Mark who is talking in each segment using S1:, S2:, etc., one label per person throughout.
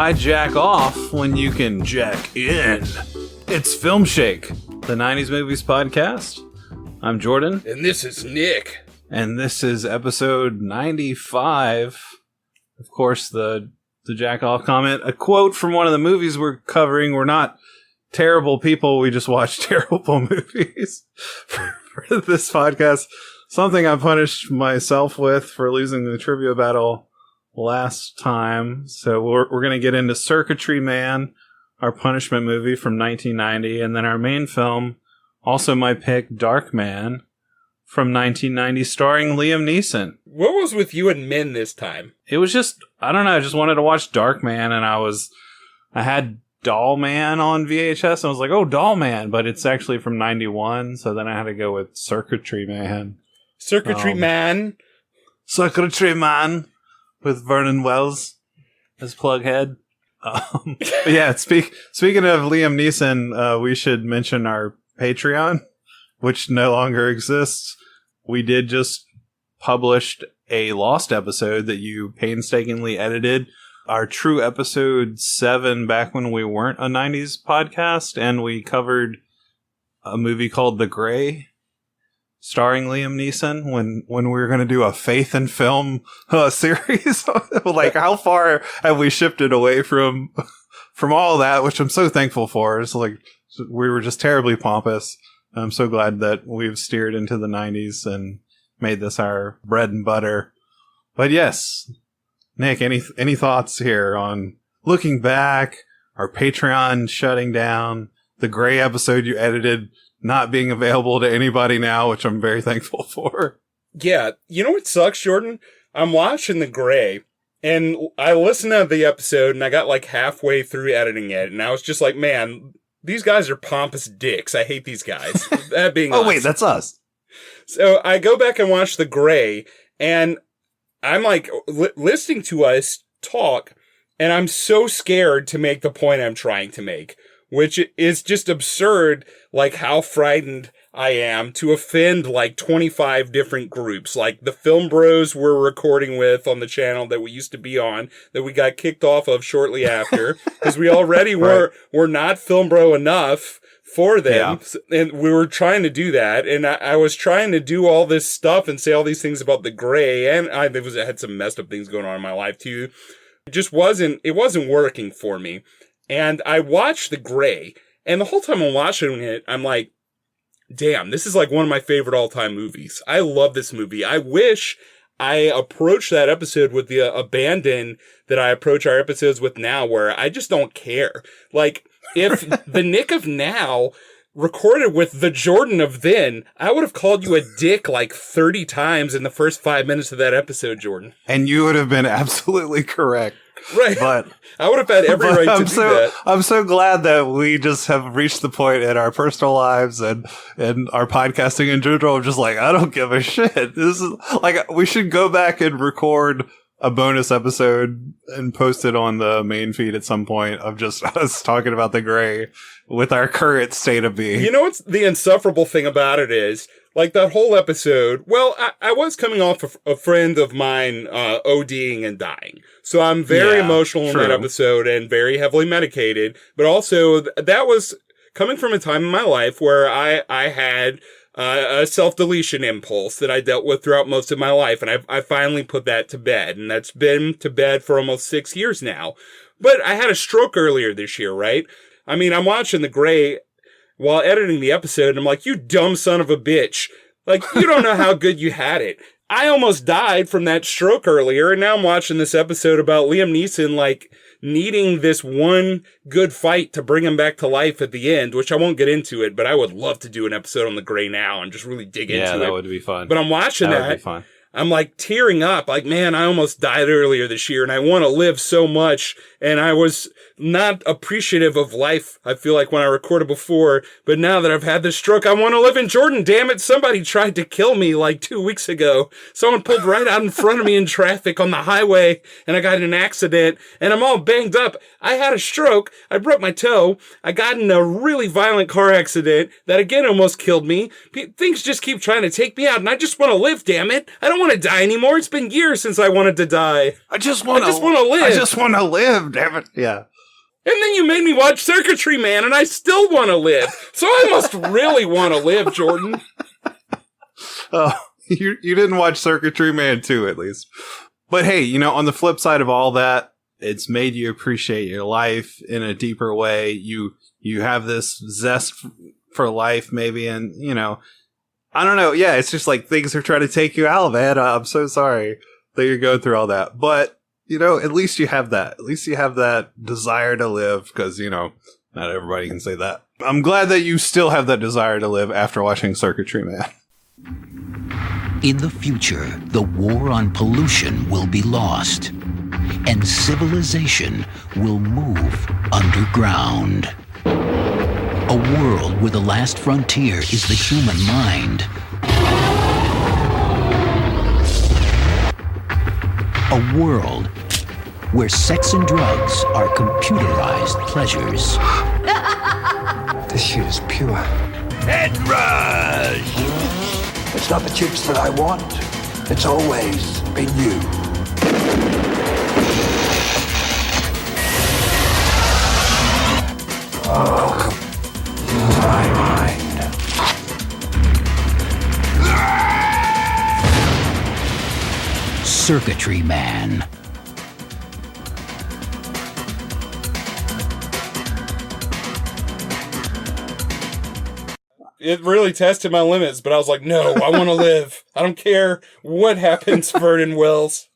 S1: Why jack off when you can jack in? It's Filmshake, the 90s Movies podcast. I'm Jordan.
S2: And this is Nick.
S1: And this is episode 95. Of course, the jack off comment. A quote from one of the movies we're covering. We're not terrible people. We just watch terrible movies for this podcast. Something I punished myself with for losing the trivia battle last time. So we're going to get into Circuitry Man, our punishment movie from 1990, and then our main film, also my pick, Darkman, from 1990, starring Liam Neeson.
S2: What was with you and men this time?
S1: It was just, I don't know, I just wanted to watch Darkman, and I had Dollman on VHS, and I was like, oh, Dollman, but it's actually from 91, so then I had to go with Circuitry Man.
S2: Circuitry Man?
S1: Circuitry Man, with Vernon Wells as Plughead. Yeah, speaking of Liam Neeson, we should mention our Patreon, which no longer exists. We did just published a lost episode that you painstakingly edited. Our true episode 7 back when we weren't a 90s podcast, and we covered a movie called The Gray, starring Liam Neeson, when we were going to do a faith and film series. Like, how far have we shifted away from all that, which I'm so thankful for. It's like, we were just terribly pompous. I'm so glad that we've steered into the 90s and made this our bread and butter. But yes, Nick, any thoughts here on looking back, our Patreon shutting down, the Gray episode you edited not being available to anybody now, which I'm very thankful for?
S2: Yeah, you know what sucks, Jordan? I'm watching The Gray, and I listened to the episode, and I got like halfway through editing it, and I was just like, man, these guys are pompous dicks. I hate these guys. That being
S1: Oh, wait, that's us.
S2: So I go back and watch The Gray, and I'm like listening to us talk, and I'm so scared to make the point I'm trying to make, which is just absurd, like how frightened I am to offend like 25 different groups, like the Film Bros we're recording with on the channel that we used to be on, that we got kicked off of shortly after, because we already were not Film Bro enough for them, and we were trying to do that, and I was trying to do all this stuff and say all these things about The Gray, and I had some messed up things going on in my life too. It wasn't working for me. And I watched The Gray, and the whole time I'm watching it, I'm like, damn, this is like one of my favorite all-time movies. I love this movie. I wish I approached that episode with the abandon that I approach our episodes with now, where I just don't care. Like, if the Nick of now recorded with the Jordan of then, I would have called you a dick like 30 times in the first 5 minutes of that episode, Jordan.
S1: And you would have been absolutely correct.
S2: Right.
S1: But
S2: I would have had every right to do that.
S1: I'm so glad that we just have reached the point in our personal lives and our podcasting in general of just like, I don't give a shit. This is like, we should go back and record a bonus episode and post it on the main feed at some point of just us talking about The Gray with our current state of being.
S2: You know what's the insufferable thing about it is, like, that whole episode, well, I was coming off a friend of mine ODing and dying. So I'm very emotional in that episode and very heavily medicated. But also, that was coming from a time in my life where I had a self-deletion impulse that I dealt with throughout most of my life. And I finally put that to bed. And that's been to bed for almost 6 years now. But I had a stroke earlier this year, right? I mean, I'm watching The Gray while editing the episode, and I'm like, you dumb son of a bitch. Like, you don't know how good you had it. I almost died from that stroke earlier, and now I'm watching this episode about Liam Neeson, like, needing this one good fight to bring him back to life at the end, which I won't get into it, but I would love to do an episode on The Gray now and just really dig into it.
S1: Yeah, that would be fun.
S2: But I'm watching that.
S1: Would be fun.
S2: I'm like tearing up, like, man, I almost died earlier this year and I want to live so much. And I was not appreciative of life, I feel like, when I recorded before. But now that I've had this stroke, I want to live in Jordan. Damn it. Somebody tried to kill me like 2 weeks ago. Someone pulled right out in front of me in traffic on the highway and I got in an accident and I'm all banged up. I had a stroke. I broke my toe. I got in a really violent car accident that again almost killed me. Things just keep trying to take me out and I just want to live, damn it. I don't don't want to die anymore. It's been years since I wanted to die.
S1: I just want to
S2: live.
S1: I just want to live, damn it. Yeah.
S2: And then you made me watch Circuitry Man, and I still want to live. So I must really want to live, Jordan.
S1: Oh, you didn't watch Circuitry Man 2, at least. But hey, you know, on the flip side of all that, it's made you appreciate your life in a deeper way. You have this zest for life, maybe, and, you know, I don't know. Yeah, it's just like things are trying to take you out, man. I'm so sorry that you're going through all that. But, you know, at least you have that. At least you have that desire to live, because, you know, not everybody can say that. I'm glad that you still have that desire to live after watching Circuitry Man.
S3: In the future, the war on pollution will be lost, and civilization will move underground. A world where the last frontier is the human mind. A world where sex and drugs are computerized pleasures.
S4: This shit is pure.
S3: Head rush!
S4: It's not the chicks that I want. It's always been you. Welcome to my mind.
S3: Circuitry Man.
S2: It really tested my limits, but I was like, no, I want to live. I don't care what happens, Vernon Wells.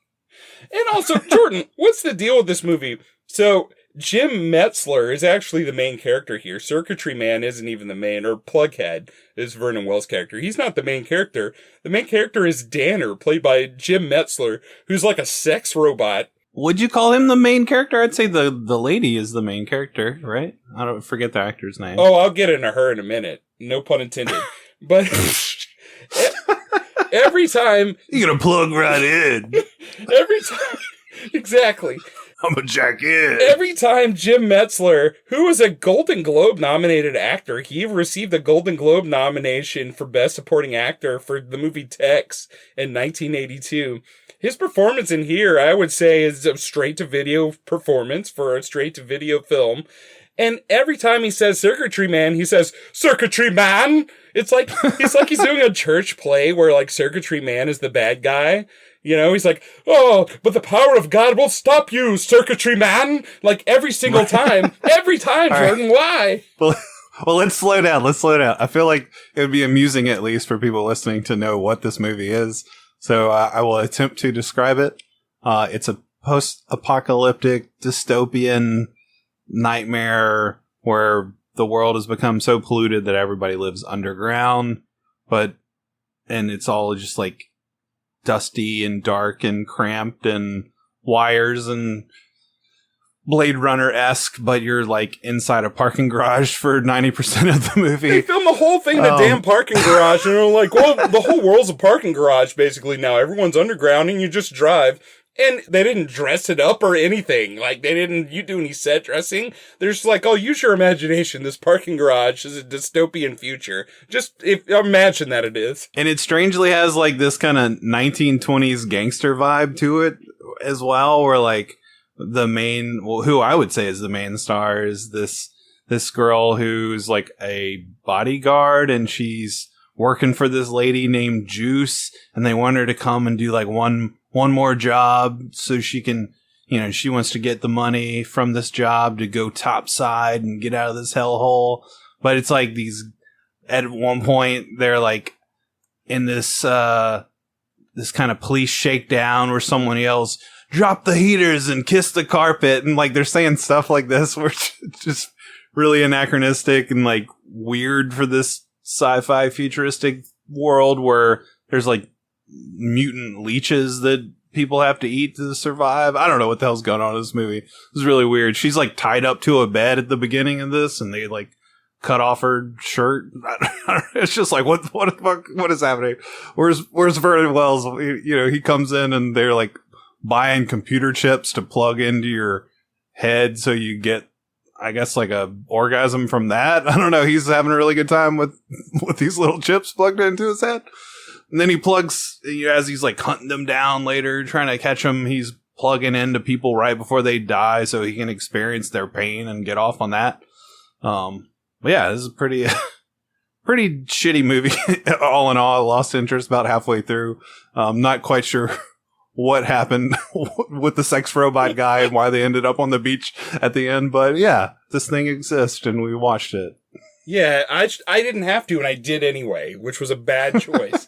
S2: And also, Jordan, what's the deal with this movie? So, Jim Metzler is actually the main character here. Circuitry Man isn't even the main, or Plughead is Vernon Wells' character. He's not the main character. The main character is Danner, played by Jim Metzler, who's like a sex robot.
S1: Would you call him the main character? I'd say the lady is the main character, right? I don't forget the actor's name.
S2: Oh, I'll get into her in a minute. No pun intended. But every time...
S1: You're gonna plug right in.
S2: Every time... Exactly.
S1: I'm a jack in.
S2: Every time Jim Metzler, who was a Golden Globe nominated actor, he received a Golden Globe nomination for Best Supporting Actor for the movie Tex in 1982. His performance in here, I would say, is a straight-to-video performance for a straight-to-video film. And every time he says Circuitry Man, he says, Circuitry Man! It's like he's doing a church play where, like, Circuitry Man is the bad guy. You know, he's like, oh, but the power of God will stop you, Circuitry Man! Like, every single time. Every time, Jordan, why?
S1: Well, let's slow down. I feel like it would be amusing, at least, for people listening to know what this movie is. So I will attempt to describe it. It's a post-apocalyptic dystopian nightmare where the world has become so polluted that everybody lives underground, and it's all just like dusty and dark and cramped and wires and Blade Runner-esque, but you're like inside a parking garage for 90% of the movie.
S2: They filmed the whole thing in a damn parking garage, and they're like, well, the whole world's a parking garage basically now. Everyone's underground and you just drive. And they didn't dress it up or anything. Like, you do any set dressing. They're just like, oh, use your imagination. This parking garage is a dystopian future. Just imagine that it is.
S1: And it strangely has like this kind of 1920s gangster vibe to it as well, where like who I would say is the main star is this girl who's like a bodyguard, and she's working for this lady named Juice, and they want her to come and do like one more job so she can, you know, she wants to get the money from this job to go topside and get out of this hellhole. But it's like at one point they're like in this kind of police shakedown where someone yells, drop the heaters and kiss the carpet. And like, they're saying stuff like this, where it's just really anachronistic and like weird for this sci-fi futuristic world where there's like mutant leeches that people have to eat to survive. I don't know what the hell's going on in this movie. It was really weird. She's like tied up to a bed at the beginning of this, and they like cut off her shirt. It's just like, what the fuck? What is happening? Where's Vernon Wells? You know, he comes in and they're like buying computer chips to plug into your head so you get, I guess, like a orgasm from that. I don't know. He's having a really good time with these little chips plugged into his head. And then he plugs, as he's like hunting them down later, trying to catch them, he's plugging into people right before they die so he can experience their pain and get off on that. But yeah, this is pretty shitty movie. All in all, I lost interest about halfway through. Not quite sure what happened with the sex robot guy and why they ended up on the beach at the end. But yeah, this thing exists and we watched it.
S2: Yeah, I didn't have to, and I did anyway, which was a bad choice.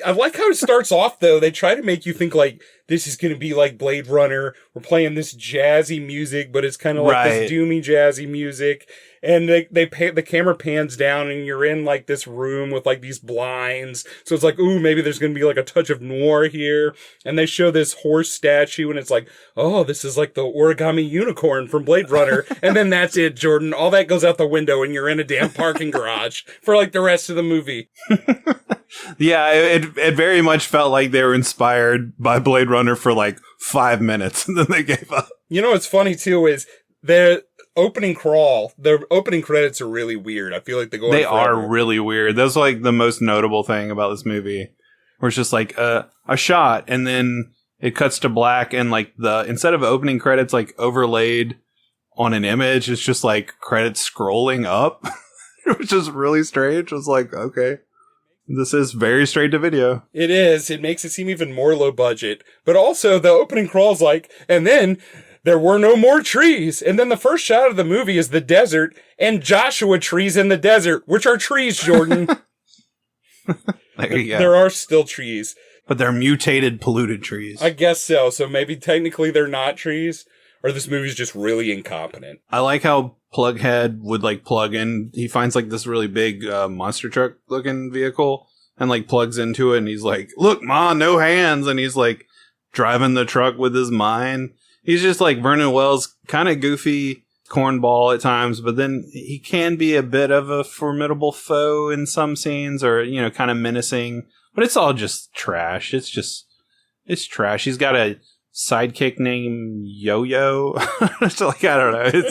S2: I like how it starts off, though. They try to make you think, like, this is going to be like Blade Runner. We're playing this jazzy music, but it's kind of like this doomy jazzy music. And the camera pans down, and you're in, like, this room with, like, these blinds. So it's like, ooh, maybe there's going to be, like, a touch of noir here. And they show this horse statue, and it's like, oh, this is like the origami unicorn from Blade Runner. And then that's it, Jordan. All that goes out the window, and you're in a damn parking garage for, like, the rest of the movie.
S1: Yeah, it very much felt like they were inspired by Blade Runner for, like, 5 minutes, and then they gave up.
S2: You know what's funny, too, is the opening credits are really weird. I feel like they
S1: are really weird. That's like the most notable thing about this movie, where it's just like a shot and then it cuts to black and like instead of opening credits like overlaid on an image, it's just like credits scrolling up, which is really strange. It was like, okay, this is very straight to video.
S2: It is. It makes it seem even more low budget, but also the opening crawl's like, and then there were no more trees. And then the first shot of the movie is the desert and Joshua trees in the desert, which are trees, Jordan. There are still trees.
S1: But they're mutated, polluted trees.
S2: I guess so. So maybe technically they're not trees, or this movie's just really incompetent.
S1: I like how Plughead would like plug in. He finds like this really big monster truck looking vehicle and like plugs into it. And he's like, look, Ma, no hands. And he's like driving the truck with his mind. He's just like Vernon Wells, kind of goofy cornball at times, but then he can be a bit of a formidable foe in some scenes or, kind of menacing, but it's all just trash. It's trash. He's got a sidekick named Yo-Yo. So like, I don't know.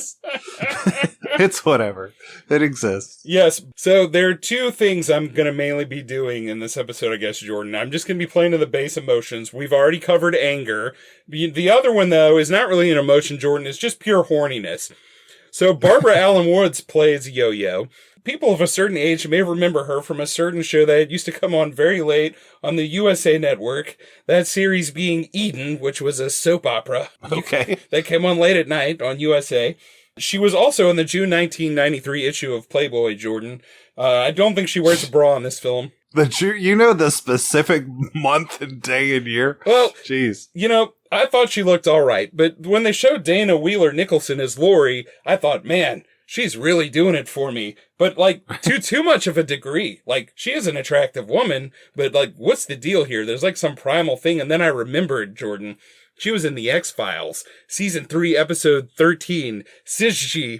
S1: It's whatever. It exists.
S2: Yes. So there are two things I'm going to mainly be doing in this episode, I guess, Jordan. I'm just going to be playing to the base emotions. We've already covered anger. The other one, though, is not really an emotion, Jordan. It's just pure horniness. So Barbara Allen Woods plays Yo-Yo. People of a certain age may remember her from a certain show that used to come on very late on the USA Network. That series being Eden, which was a soap opera.
S1: Okay.
S2: That came on late at night on USA. She was also in the June 1993 issue of Playboy, Jordan. I don't think she wears a bra in this film.
S1: The specific month and day and year?
S2: Well,
S1: jeez.
S2: I thought she looked all right, but when they showed Dana Wheeler-Nicholson as Lori, I thought, man, she's really doing it for me. But, like, too much of a degree. Like, she is an attractive woman, but, like, what's the deal here? There's, like, some primal thing, and then I remembered, Jordan. She was in The X-Files, Season 3, Episode 13, Syzygy.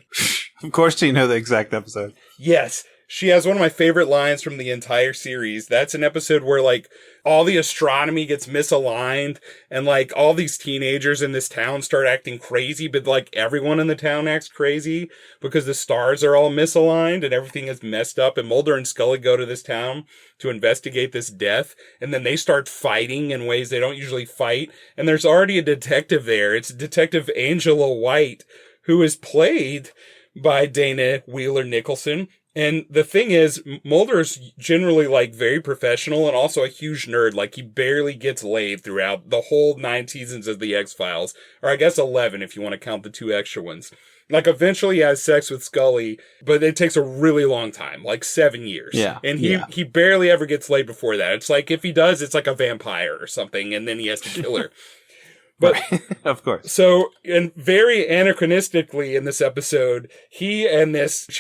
S1: Of course you know the exact episode.
S2: Yes. She has one of my favorite lines from the entire series. That's an episode where, like, all the astronomy gets misaligned and, like, all these teenagers in this town start acting crazy, but, like, everyone in the town acts crazy because the stars are all misaligned and everything is messed up. And Mulder and Scully go to this town to investigate this death, and then they start fighting in ways they don't usually fight. And there's already a detective there. It's Detective Angela White, who is played by Dana Wheeler-Nicholson. And the thing is, Mulder's generally, like, very professional and also a huge nerd. Like, he barely gets laid throughout the whole 9 seasons of The X-Files. Or I guess 11 if you want to count the 2 extra ones. Like, eventually he has sex with Scully, but it takes a really long time. Like, 7 years.
S1: Yeah.
S2: And he barely ever gets laid before that. It's like, if he does, it's like a vampire or something, and then he has to kill her. But,
S1: right. Of course.
S2: So, and very anachronistically in this episode, she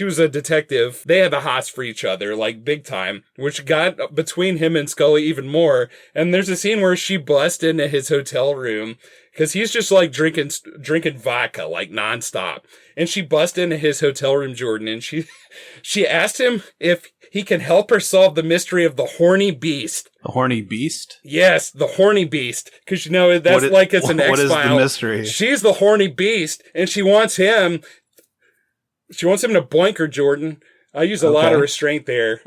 S2: was a detective. They had the hots for each other, like big time, which got between him and Scully even more. And there's a scene where she busts into his hotel room because he's just like drinking vodka, like nonstop. And she busts into his hotel room, Jordan, and she asked him if he can help her solve the mystery of the horny beast.
S1: The horny beast?
S2: Yes, the horny beast. Because, it's an X-File.
S1: What is the mystery?
S2: She's the horny beast, and she wants him to boink her, Jordan. I use a lot of restraint there.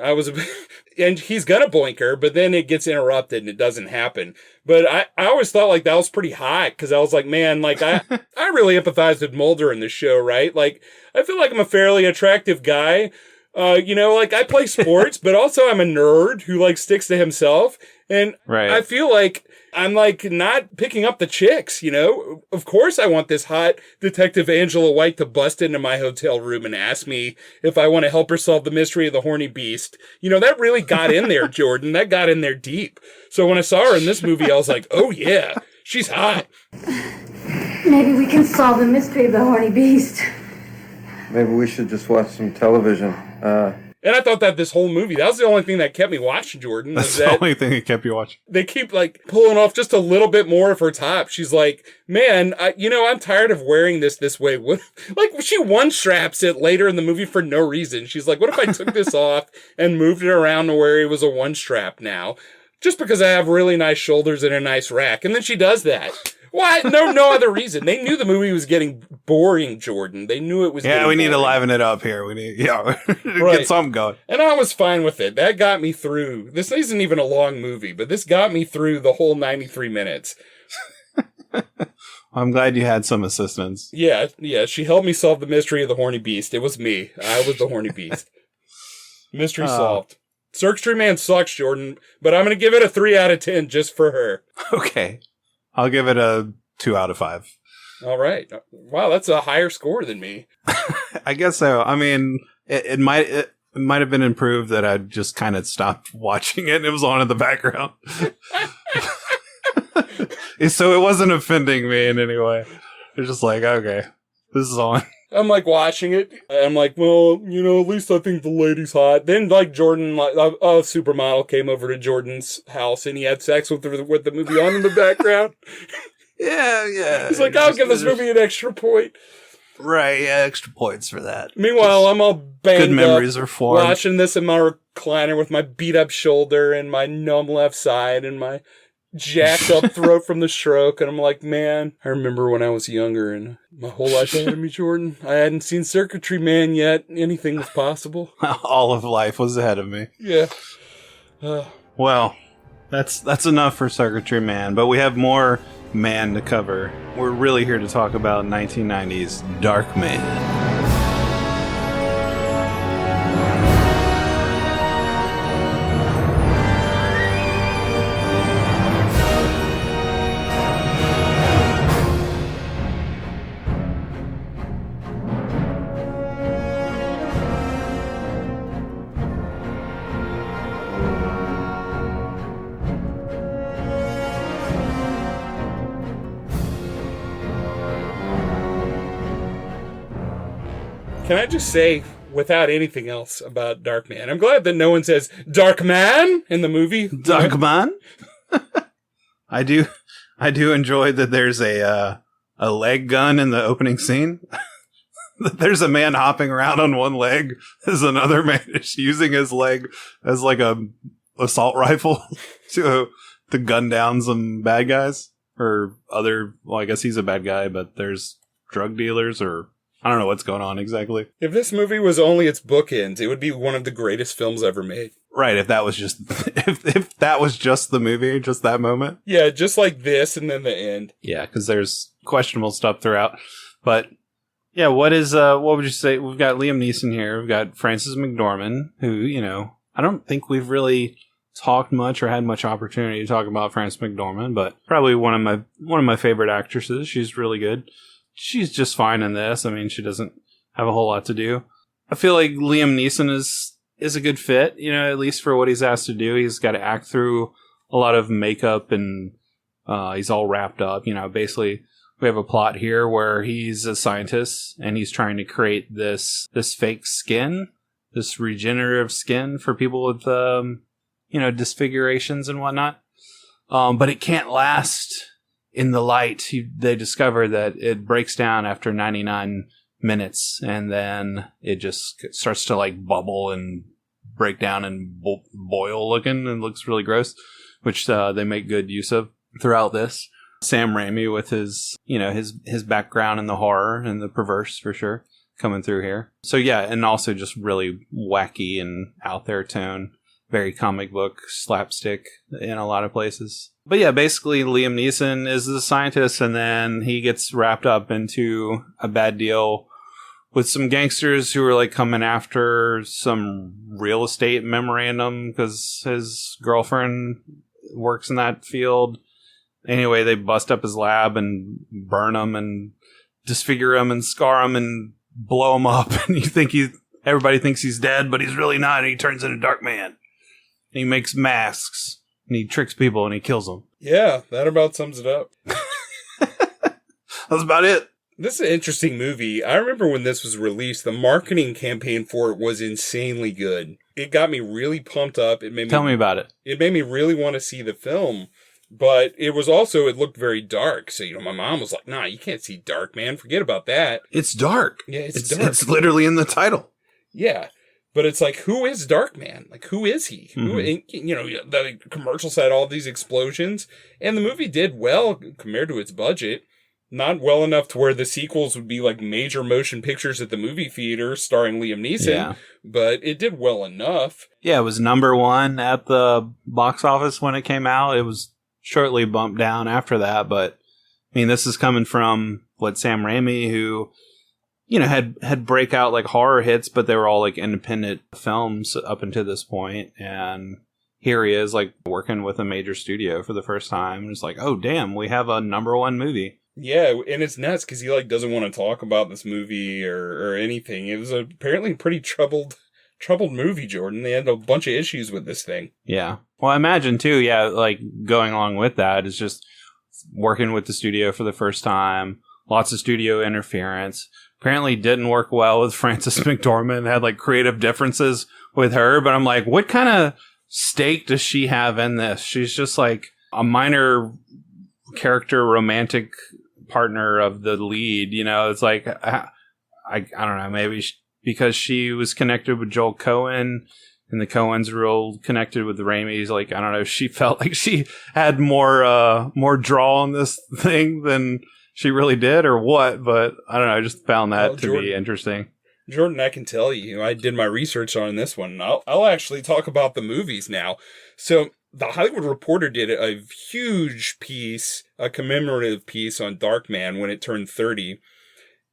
S2: And he's gonna blink her, but then it gets interrupted and it doesn't happen. But I always thought like that was pretty hot because I was like, man, like I really empathize with Mulder in this show, right? Like I feel like I'm a fairly attractive guy. Like I play sports, but also I'm a nerd who like sticks to himself. And I feel like I'm like not picking up the chicks, Of course I want this hot Detective Angela White to bust into my hotel room and ask me if I want to help her solve the mystery of the horny beast. That really got in there, Jordan. That got in there deep. So when I saw her in this movie, I was like, oh yeah, she's hot.
S5: Maybe we can solve the mystery of the horny beast.
S6: Maybe we should just watch some television.
S2: And I thought that this whole movie, that was the only thing that kept me watching, Jordan.
S1: That's the only thing that kept you watching.
S2: They keep, like, pulling off just a little bit more of her top. She's like, man, I'm tired of wearing this way. Like, she one-straps it later in the movie for no reason. She's like, what if I took this off and moved it around to where it was a one-strap now? Just because I have really nice shoulders and a nice rack. And then she does that. Why? No other reason. They knew the movie was getting boring, Jordan. They knew it was getting
S1: we need
S2: boring.
S1: to liven it up here. We need, get something going.
S2: And I was fine with it. That got me through. This isn't even a long movie, but this got me through the whole 93 minutes.
S1: I'm glad you had some assistance.
S2: Yeah. She helped me solve the mystery of the horny beast. It was me. I was the horny beast. Mystery solved. Circuitry Man sucks, Jordan, but I'm going to give it a 3 out of 10 just for her.
S1: Okay. I'll give it a 2 out of 5.
S2: All right. Wow, that's a higher score than me.
S1: I guess so. I mean, it might have been improved that I just kind of stopped watching it and it was on in the background. So it wasn't offending me in any way. It's just like, okay, this is on.
S2: I'm like watching it. I'm like, well, at least I think the lady's hot. Then like Jordan, like a supermodel came over to Jordan's house and he had sex with the movie on in the background.
S1: Yeah.
S2: He's like, I'll give this movie an extra point.
S1: Right, yeah, extra points for that.
S2: Meanwhile, I'm all banged
S1: good memories
S2: up,
S1: are formed.
S2: watching this in my recliner with my beat up shoulder and my numb left side and my jacked up throat from the stroke, and I'm like, man, I remember when I was younger and my whole life ahead of me, Jordan. I hadn't seen Circuitry Man yet. Anything was possible.
S1: All of life was ahead of me.
S2: Yeah.
S1: Well, that's enough for Circuitry Man, but we have more Man to cover. We're really here to talk about 1990's Darkman.
S2: Can I just say, without anything else about Darkman, I'm glad that no one says Darkman in the movie.
S1: Darkman? I do enjoy that there's a leg gun in the opening scene. There's a man hopping around on one leg as another man is using his leg as like a assault rifle to gun down some bad guys or other. Well, I guess he's a bad guy, but there's drug dealers or I don't know what's going on exactly.
S2: If this movie was only its bookends, it would be one of the greatest films ever made.
S1: Right, if that was just if that was just the movie, just that moment.
S2: Yeah, just like this and then the end.
S1: Yeah, because there's questionable stuff throughout. But yeah, what would you say? We've got Liam Neeson here. We've got Frances McDormand, who, I don't think we've really talked much or had much opportunity to talk about Frances McDormand, but probably one of my favorite actresses. She's really good. She's just fine in this. I mean, she doesn't have a whole lot to do. I feel like Liam Neeson is a good fit, at least for what he's asked to do. He's got to act through a lot of makeup and he's all wrapped up. Basically, we have a plot here where he's a scientist and he's trying to create this fake skin, this regenerative skin for people with, disfigurations and whatnot. But it can't last in the light. They discover that it breaks down after 99 minutes and then it just starts to like bubble and break down and boil looking and looks really gross, which they make good use of throughout this. Sam Raimi with his background in the horror and the perverse for sure coming through here. So yeah, and also just really wacky and out there tone. Very comic book slapstick in a lot of places. But yeah, basically Liam Neeson is the scientist, and then he gets wrapped up into a bad deal with some gangsters who are like coming after some real estate memorandum because his girlfriend works in that field. Anyway, they bust up his lab and burn him and disfigure him and scar him and blow him up. And everybody thinks he's dead, but he's really not. And he turns into Darkman. And he makes masks and he tricks people and he kills them.
S2: Yeah, that about sums it up.
S1: That's about it.
S2: This is an interesting movie. I remember when this was released, the marketing campaign for it was insanely good. It got me really pumped up. Tell
S1: me about it.
S2: It made me really want to see the film. But it looked very dark. So, my mom was like, nah, you can't see Darkman. Forget about that.
S1: It's dark.
S2: Yeah, it's dark.
S1: It's literally in the title.
S2: Yeah. But it's like, who is Darkman? Like, who is he?
S1: Mm-hmm.
S2: The commercial said all these explosions. And the movie did well compared to its budget. Not well enough to where the sequels would be like major motion pictures at the movie theater starring Liam Neeson. Yeah. But it did well enough.
S1: Yeah, it was #1 at the box office when it came out. It was shortly bumped down after that. But, I mean, this is coming from, Sam Raimi, who, had breakout, horror hits, but they were all, independent films up until this point. And here he is, working with a major studio for the first time. And it's like, oh, damn, we have a #1 movie.
S2: Yeah, and it's nuts because he doesn't want to talk about this movie or anything. It was apparently a pretty troubled movie, Jordan. They had a bunch of issues with this thing.
S1: Yeah. Well, I imagine too, going along with that is just working with the studio for the first time. Lots of studio interference. Apparently didn't work well with Frances McDormand. Had creative differences with her, but I'm like, what kind of stake does she have in this? She's just a minor character romantic partner of the lead, it's I don't know, maybe because she was connected with Joel Coen and the Coens real connected with the Raimis, I don't know, she felt like she had more draw on this thing than she really did or what, but I don't know, I just found that to be interesting.
S2: Jordan, I can tell you, I did my research on this one. I'll actually talk about the movies now. So The Hollywood Reporter did a huge piece, a commemorative piece on Darkman when it turned 30.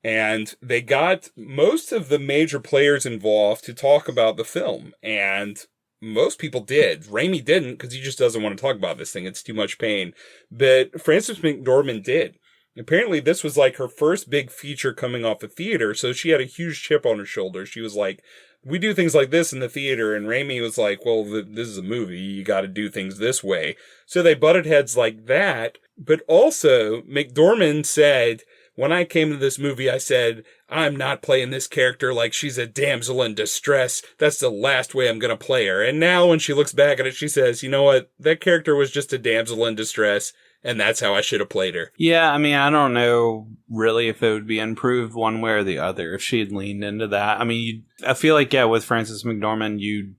S2: And they got most of the major players involved to talk about the film. And most people did. Raimi didn't because he just doesn't want to talk about this thing. It's too much pain. But Frances McDormand did. Apparently this was her first big feature coming off the theater. So she had a huge chip on her shoulder. She was like, we do things like this in the theater. And Raimi was like, well, this is a movie. You got to do things this way. So they butted heads like that. But also, McDormand said, when I came to this movie, I said, I'm not playing this character like she's a damsel in distress. That's the last way I'm going to play her. And now when she looks back at it, she says, you know what? That character was just a damsel in distress. And that's how I should have played her.
S1: Yeah, I mean, I don't know really if it would be improved one way or the other if she had leaned into that. I mean, I feel like, yeah, with Frances McDormand, you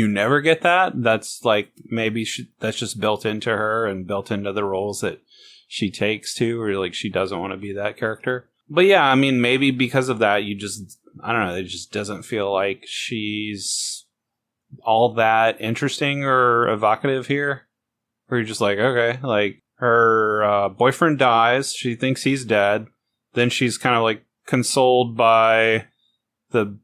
S1: never get that. That's maybe that's just built into her and built into the roles that she takes too, or she doesn't want to be that character. But yeah, I mean, maybe because of that, I don't know, it just doesn't feel like she's all that interesting or evocative here. Where you're just okay, her boyfriend dies. She thinks he's dead. Then she's kind of consoled by the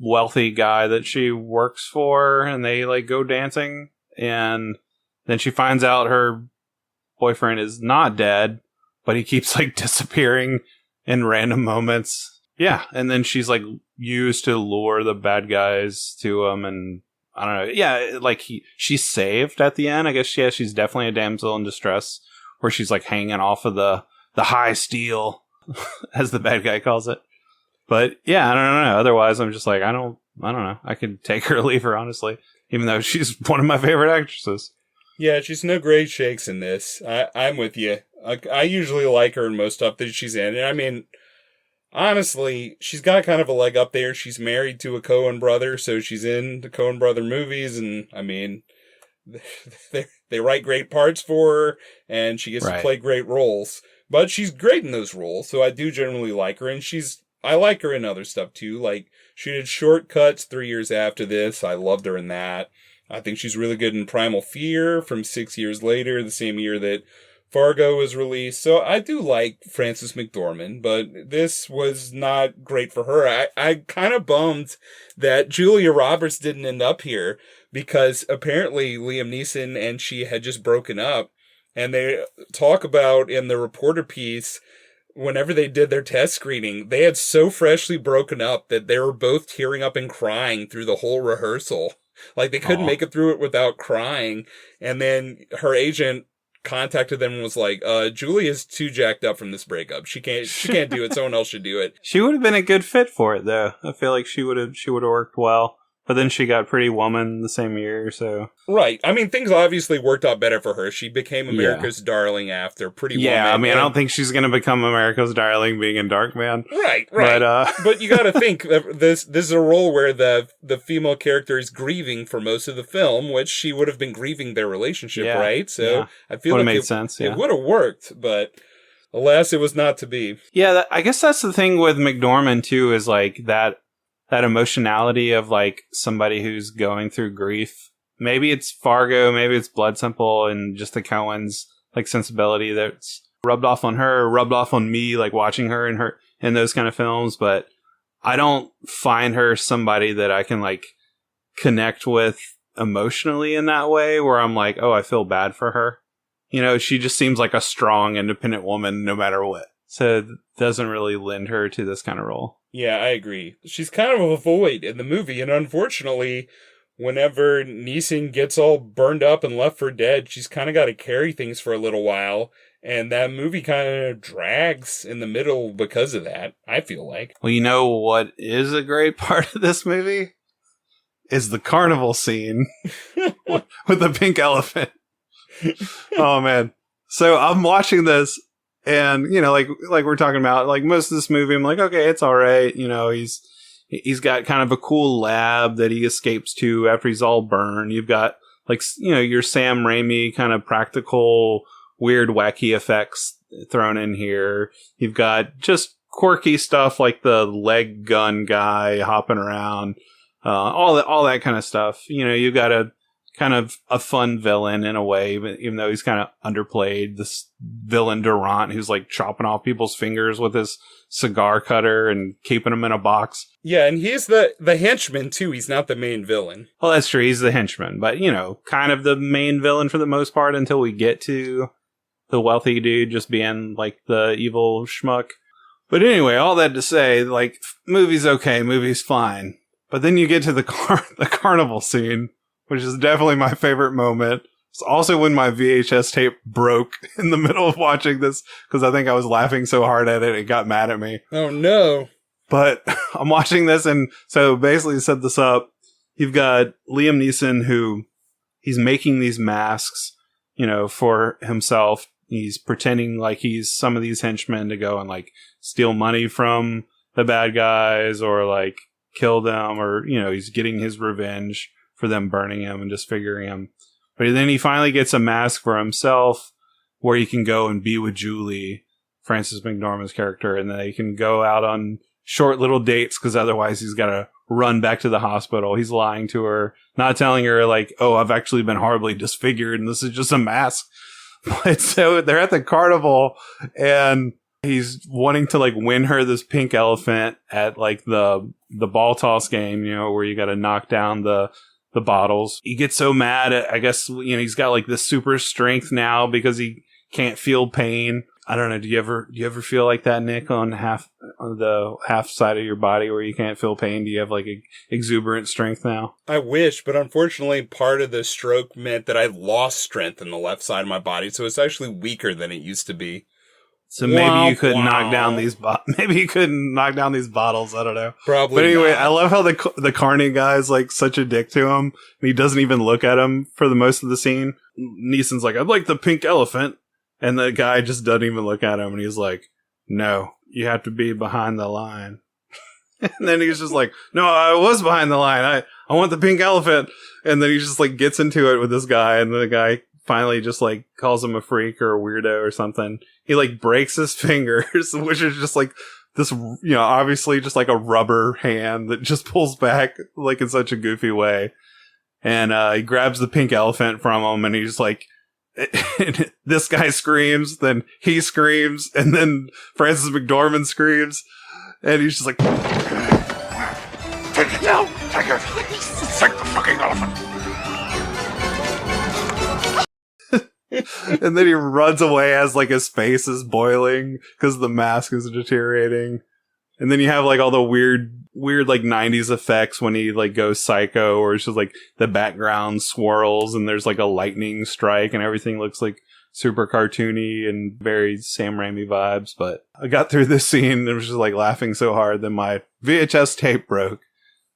S1: wealthy guy that she works for, and they go dancing. And then she finds out her boyfriend is not dead, but he keeps disappearing in random moments. Yeah, and then she's used to lure the bad guys to him, and I don't know. Yeah, she's saved at the end. I guess she's definitely a damsel in distress, where she's hanging off of the high steel, as the bad guy calls it. But yeah, I don't know. Otherwise, I'm just I don't know. I could take her or leave her, honestly, even though she's one of my favorite actresses.
S2: Yeah, she's no great shakes in this. I'm with you. I usually like her in most stuff that she's in. And I mean, honestly, she's got kind of a leg up there. She's married to a Coen brother, so she's in the Coen brother movies. And I mean, they write great parts for her, and she gets to play great roles. But she's great in those roles, so I do generally like her. And she's I like her in other stuff too. Like, she did Shortcuts 3 years after this. I loved her in that. I think she's really good in Primal Fear from 6 years later, the same year that Fargo was released. So I do like Frances McDormand, but this was not great for her. I kind of bummed that Julia Roberts didn't end up here, because apparently Liam Neeson and she had just broken up. And they talk about in the reporter piece, whenever they did their test screening, they had so freshly broken up that they were both tearing up and crying through the whole rehearsal. Like, they couldn't make it through it without crying. And then her agent contacted them and was like, Julia's too jacked up from this breakup. She can't do it. Someone else should do it.
S1: She would have been a good fit for it, though. I feel like she would have worked well. But then she got Pretty Woman the same year, so...
S2: Right. I mean, things obviously worked out better for her. She became America's darling after Pretty Woman.
S1: Yeah, I mean, I don't think she's going to become America's darling being in Darkman.
S2: Right. But you got to think, this is a role where the female character is grieving for most of the film, which she would have been grieving their relationship, right? So I feel like
S1: made sense,
S2: it would have worked, but alas, it was not to be.
S1: Yeah, I guess that's the thing with McDormand, too, is like that emotionality of like somebody who's going through grief. Maybe it's Fargo, maybe it's Blood Simple, and just the Coens like sensibility that's rubbed off on her, rubbed off on me, like watching her in those kind of films. But I don't find her somebody that I can like connect with emotionally in that way, where I'm like, oh, I feel bad for her. You know, she just seems like a strong, independent woman no matter what. So it doesn't really lend her to this kind of role.
S2: Yeah, I agree. She's kind of a void in the movie, and unfortunately, whenever Neeson gets all burned up and left for dead, she's kind of got to carry things for a little while, and that movie kind of drags in the middle because of that, I feel like.
S1: Well, you know what is a great part of this movie? Is the carnival scene with the pink elephant. Oh, man. So I'm watching this, and, you know, like we're talking about, like most of this movie, I'm like, okay, it's all right. You know, he's got kind of a cool lab that he escapes to after he's all burned. You've got, like, you know, your Sam Raimi kind of practical, weird, wacky effects thrown in here. You've got just quirky stuff like the leg gun guy hopping around, all that kind of stuff. You know, you've got a kind of a fun villain in a way, but even though he's kind of underplayed, this villain Durant who's like chopping off people's fingers with his cigar cutter and keeping them in a box.
S2: Yeah, and he's the henchman too. He's not the main villain.
S1: Well, that's true. He's the henchman, but you know, kind of the main villain for the most part until we get to the wealthy dude just being like the evil schmuck. But anyway, all that to say, like, movie's okay, movie's fine. But then you get to the carnival scene, which is definitely my favorite moment. It's also when my VHS tape broke in the middle of watching this, because I think I was laughing so hard at it, it got mad at me.
S2: Oh, no.
S1: But I'm watching this, and so basically to set this up, you've got Liam Neeson, who he's making these masks, you know, for himself. He's pretending like he's some of these henchmen to go and like steal money from the bad guys or like kill them, or, you know, he's getting his revenge for them burning him and disfiguring him. But then he finally gets a mask for himself where he can go and be with Julie, Frances McDormand's character, and then they can go out on short little dates, because otherwise he's got to run back to the hospital. He's lying to her, not telling her like, oh, I've actually been horribly disfigured and this is just a mask. But so they're at the carnival, and he's wanting to like win her this pink elephant at like the ball toss game, you know, where you got to knock down the bottles. He gets so mad at, I guess, you know, he's got like this super strength now because he can't feel pain. I don't know. Do you ever feel like that, Nick, on the half side of your body where you can't feel pain? Do you have like exuberant strength now?
S2: I wish, but unfortunately part of the stroke meant that I lost strength in the left side of my body, so it's actually weaker than it used to be.
S1: So maybe you could knock down these maybe you couldn't knock down these bottles. I don't know.
S2: Probably.
S1: But anyway,
S2: not.
S1: I love how the carny guy's like such a dick to him, and he doesn't even look at him for the most of the scene. Neeson's like, I'd like the pink elephant. And the guy just doesn't even look at him, and he's like, no, you have to be behind the line. And then he's just like, no, I was behind the line. I want the pink elephant. And then he just like gets into it with this guy, and the guy finally just like calls him a freak or a weirdo or something. He like breaks his fingers, which is just like this, obviously just like a rubber hand that just pulls back like in such a goofy way. And he grabs the pink elephant from him, and he's like, this guy screams, then he screams, and then Frances McDormand screams, and he's just like,
S7: Take it down! Take it! Take the fucking elephant!
S1: and then he runs away as like his face is boiling because the mask is deteriorating. And then you have like all the weird like 90s effects when he like goes psycho, or it's just like the background swirls and there's like a lightning strike and everything looks like super cartoony and very Sam Raimi vibes. But I got through this scene and was just like laughing so hard that my VHS tape broke.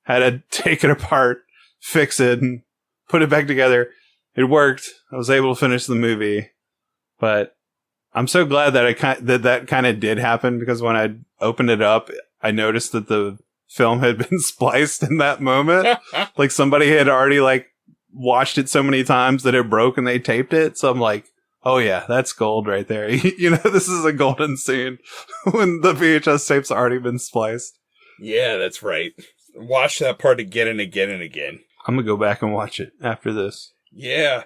S1: Had to take it apart, fix it, and put it back together. It worked. I was able to finish the movie, but I'm so glad that that kind of did happen, because when I opened it up, I noticed that the film had been spliced in that moment. Like somebody had already like watched it so many times that it broke and they taped it. So I'm like, oh yeah, that's gold right there. This is a golden scene when the VHS tape's already been spliced.
S2: Yeah, that's right. Watch that part again and again and again.
S1: I'm gonna go back and watch it after this.
S2: Yeah.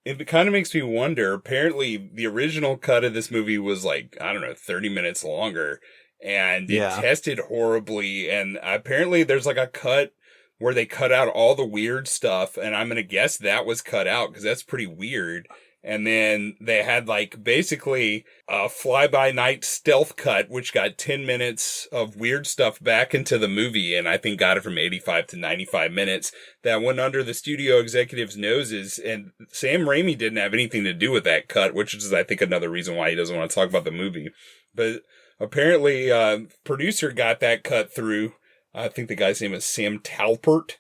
S2: It kind of makes me wonder. Apparently, the original cut of this movie was like, 30 minutes longer. And it tested horribly. And apparently, there's like a cut where they cut out all the weird stuff. And I'm going to guess that was cut out because that's pretty weird. And then they had like basically a fly-by-night stealth cut, which got 10 minutes of weird stuff back into the movie. And I think got it from 85 to 95 minutes. That went under the studio executives' noses. And Sam Raimi didn't have anything to do with that cut, which is, I think, another reason why he doesn't want to talk about the movie. But apparently, producer got that cut through. I think the guy's name is Sam Talpert.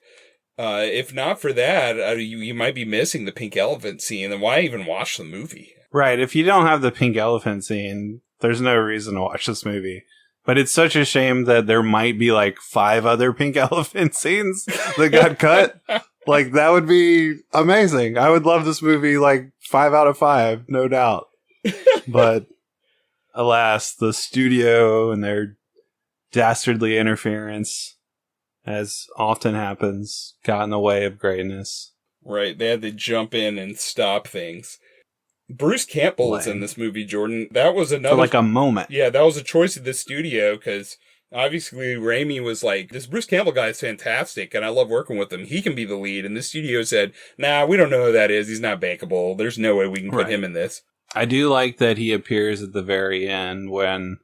S2: If not for that, you might be missing the pink elephant scene. And why even watch the movie?
S1: Right. If you don't have the pink elephant scene, there's no reason to watch this movie. But it's such a shame that there might be like 5 other pink elephant scenes that got cut. Like, that would be amazing. I would love this movie like 5 out of 5, no doubt. But alas, the studio and their dastardly interference, as often happens, got in the way of greatness.
S2: Right, they had to jump in and stop things. Bruce Campbell is in this movie, Jordan. That was another...
S1: For like a moment.
S2: Yeah, that was a choice of the studio, because obviously Raimi was like, this Bruce Campbell guy is fantastic, and I love working with him. He can be the lead. And the studio said, nah, we don't know who that is. He's not bankable. There's no way we can put him in this.
S1: I do like that he appears at the very end when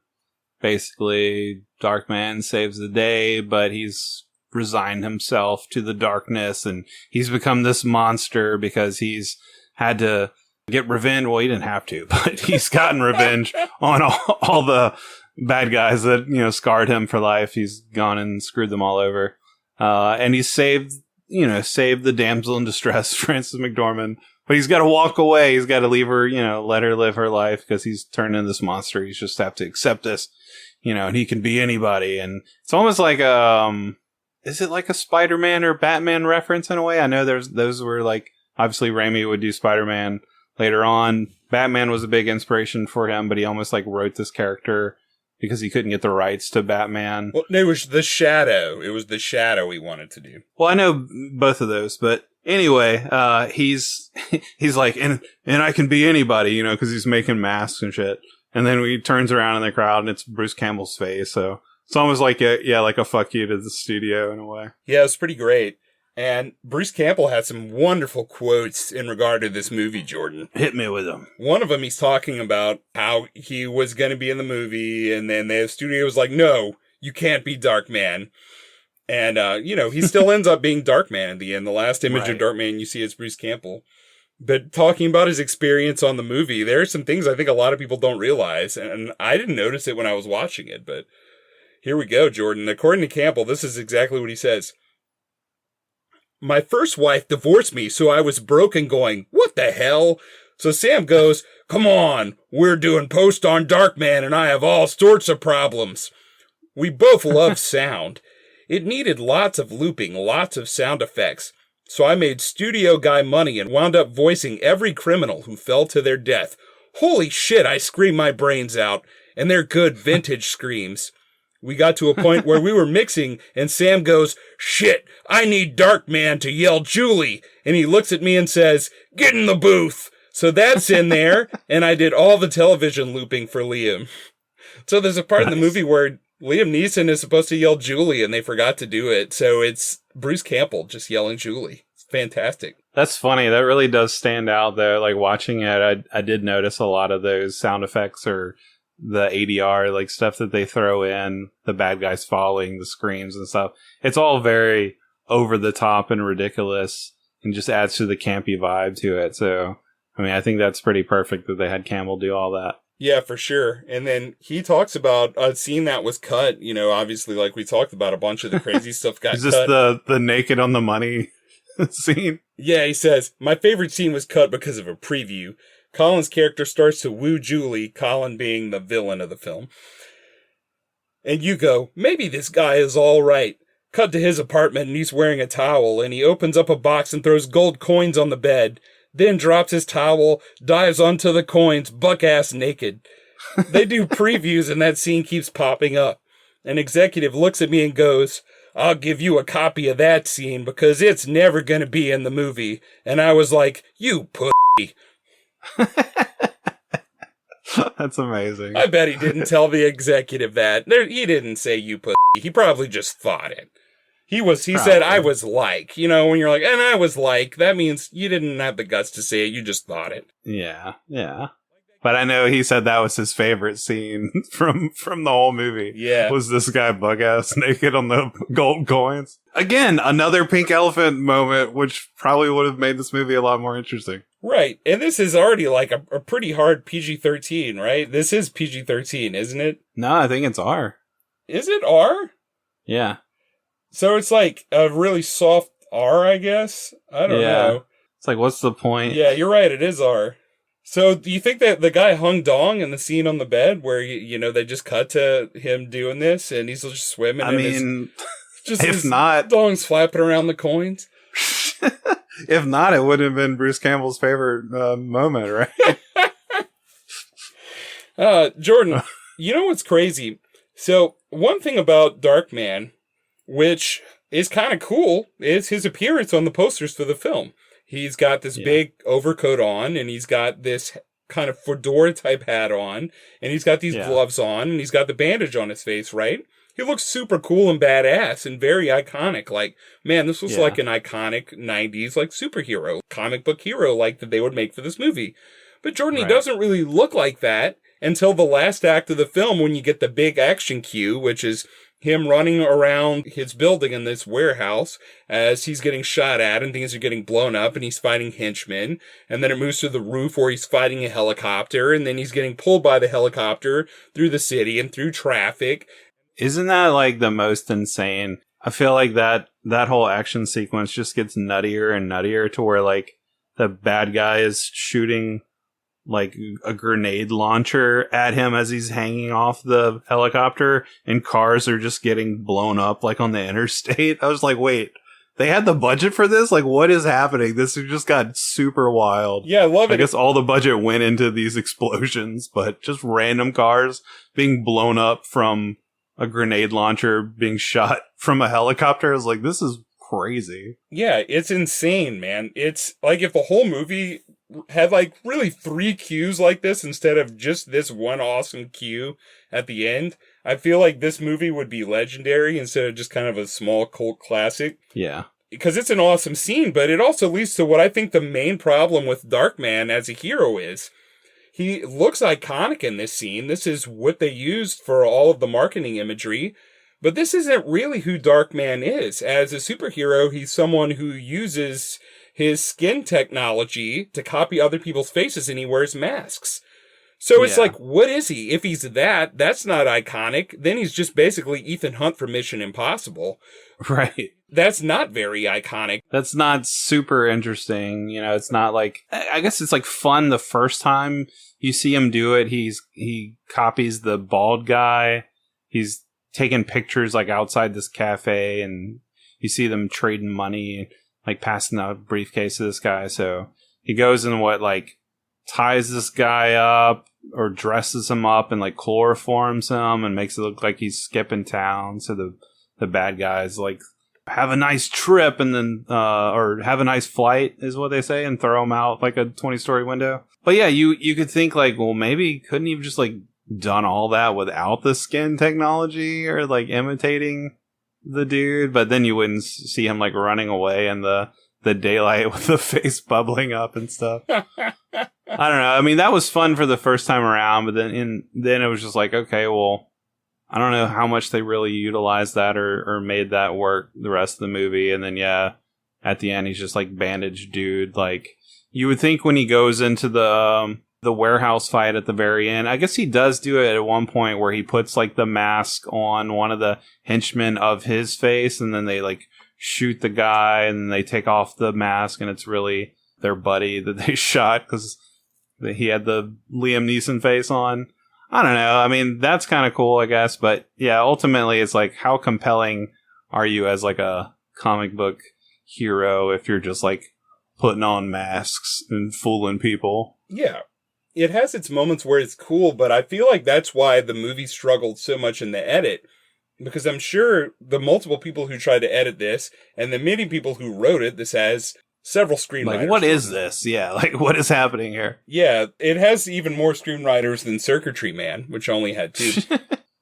S1: basically Darkman saves the day, but he's resigned himself to the darkness, and he's become this monster because he's had to get revenge. Well, he didn't have to, but he's gotten revenge on all the bad guys that, scarred him for life. He's gone and screwed them all over. And he's saved the damsel in distress, Frances McDormand. But he's got to walk away. He's got to leave her, let her live her life because he's turned into this monster. He's just have to accept this, and he can be anybody. And it's almost like is it like a Spider-Man or Batman reference in a way? I know those were like, obviously Raimi would do Spider-Man later on. Batman was a big inspiration for him, but he almost like wrote this character because he couldn't get the rights to Batman.
S2: Well, it was the Shadow. It was the Shadow he wanted to do.
S1: Well, I know both of those, but anyway, he's like, and I can be anybody, because he's making masks and shit. And then he turns around in the crowd and it's Bruce Campbell's face. So it's almost like like a fuck you to the studio in a way.
S2: Yeah, it's pretty great. And Bruce Campbell had some wonderful quotes in regard to this movie, Jordan.
S1: Hit me with them.
S2: One of them, he's talking about how he was going to be in the movie, and then the studio was like, no, you can't be Darkman. And, he still ends up being Darkman in the end. The last image of Darkman you see is Bruce Campbell. But talking about his experience on the movie, there are some things I think a lot of people don't realize, and I didn't notice it when I was watching it, but here we go, Jordan. According to Campbell, this is exactly what he says. My first wife divorced me, so I was broke and going, what the hell? So Sam goes, come on, we're doing post on Darkman and I have all sorts of problems. We both love sound. It needed lots of looping, lots of sound effects. So I made studio guy money and wound up voicing every criminal who fell to their death. Holy shit, I screamed my brains out. and they're good vintage screams. We got to a point where we were mixing, and Sam goes, "Shit, I need Darkman to yell Julie." And he looks at me and says, "Get in the booth." So that's in there, and I did all the television looping for Liam. So there's a part in the movie where Liam Neeson is supposed to yell Julie, and they forgot to do it. So it's Bruce Campbell just yelling Julie. It's fantastic.
S1: That's funny. That really does stand out, though. Like, watching it, I did notice a lot of those sound effects or the ADR, like, stuff that they throw in, the bad guys falling, the screams and stuff. It's all very over the top and ridiculous and just adds to the campy vibe to it. So, I mean, I think that's pretty perfect that they had Campbell do all that.
S2: Yeah, for sure. And then he talks about a scene that was cut, you know, obviously, like we talked about, a bunch of the crazy stuff got cut.
S1: Is this the naked on the money scene?
S2: Yeah, he says, "My favorite scene was cut because of a preview. Colin's character starts to woo Julie, Colin being the villain of the film. And you go, maybe this guy is all right. Cut to his apartment and he's wearing a towel and he opens up a box and throws gold coins on the bed, then drops his towel, dives onto the coins, buck-ass naked. They do previews and that scene keeps popping up. An executive looks at me and goes, I'll give you a copy of that scene because it's never going to be in the movie. And I was like, you pussy.
S1: That's amazing.
S2: I bet he didn't tell the executive that. He didn't say you pussy. He probably just thought it. He said, I was like, you know, when you're like, and I was like, that means you didn't have the guts to say it. You just thought it.
S1: Yeah. But I know he said that was his favorite scene from the whole movie.
S2: Yeah.
S1: Was this guy bug-ass naked on the gold coins. Again, another pink elephant moment, which probably would have made this movie a lot more interesting.
S2: Right. And this is already like a pretty hard PG-13, right? This is PG-13, isn't it?
S1: No, I think it's R.
S2: Is it R?
S1: Yeah.
S2: So it's like a really soft R, I guess? I don't know.
S1: It's like, what's the point?
S2: Yeah, you're right. It is R. So do you think that the guy hung dong in the scene on the bed where, you know, they just cut to him doing this and he's just swimming?
S1: I mean,
S2: just
S1: if not,
S2: dong's flapping around the coins.
S1: If not, it would have been Bruce Campbell's favorite moment,
S2: right? Jordan, you know what's crazy? So one thing about Darkman, which is kind of cool, is his appearance on the posters for the film. He's got this big overcoat on, and he's got this kind of fedora type hat on, and he's got these gloves on, and he's got the bandage on his face, right? He looks super cool and badass and very iconic. Like, man, this was like an iconic 90s, like, superhero, comic book hero, like, that they would make for this movie. But Jordan, he doesn't really look like that until the last act of the film when you get the big action cue, which is him running around his building in this warehouse as he's getting shot at and things are getting blown up and he's fighting henchmen. And then it moves to the roof where he's fighting a helicopter and then he's getting pulled by the helicopter through the city and through traffic.
S1: Isn't that like the most insane? I feel like that whole action sequence just gets nuttier and nuttier to where like the bad guy is shooting like a grenade launcher at him as he's hanging off the helicopter and cars are just getting blown up like on the interstate. I was like, wait, they had the budget for this? Like, what is happening? This just got super wild.
S2: Yeah, I love it.
S1: I guess all the budget went into these explosions, but just random cars being blown up from a grenade launcher being shot from a helicopter. I was like, this is crazy.
S2: Yeah, it's insane, man. It's like if the whole movie had like really 3 cues like this instead of just this one awesome cue at the end, I feel like this movie would be legendary instead of just kind of a small cult classic.
S1: Yeah.
S2: Because it's an awesome scene, but it also leads to what I think the main problem with Darkman as a hero is. He looks iconic in this scene. This is what they used for all of the marketing imagery. But this isn't really who Darkman is. As a superhero, he's someone who uses his skin technology to copy other people's faces and he wears masks. So it's like, what is he? If he's that's not iconic. Then he's just basically Ethan Hunt from Mission Impossible.
S1: Right.
S2: That's not very iconic.
S1: That's not super interesting. You know, it's not like, I guess it's like fun the first time you see him do it. He copies the bald guy. He's taking pictures like outside this cafe and you see them trading money, like passing a briefcase to this guy. So he goes and ties this guy up, or dresses him up and like chloroforms him and makes it look like he's skipping town. So the bad guys like have a nice trip and then or have a nice flight is what they say, and throw him out like a 20-story window. But yeah, you could think like, well, maybe couldn't he have just like done all that without the skin technology or like imitating the dude? But then you wouldn't see him like running away in the daylight with the face bubbling up and stuff. I don't know. I mean, that was fun for the first time around, but then it was just like, okay, well, I don't know how much they really utilized that or made that work the rest of the movie. And then, yeah, at the end, he's just like bandaged dude. Like, you would think when he goes into the warehouse fight at the very end, I guess he does do it at one point where he puts like the mask on one of the henchmen of his face, and then they like shoot the guy and then they take off the mask, and it's really their buddy that they shot because he had the Liam Neeson face on. I don't know. I mean, that's kind of cool, I guess. But yeah, ultimately, it's like, how compelling are you as like a comic book hero if you're just like putting on masks and fooling people?
S2: Yeah. It has its moments where it's cool, but I feel like that's why the movie struggled so much in the edit. Because I'm sure the multiple people who tried to edit this and the many people who wrote it, this has several screenwriters.
S1: Like, what is this? Yeah, like, what is happening here?
S2: Yeah, it has even more screenwriters than Circuitry Man, which only had 2.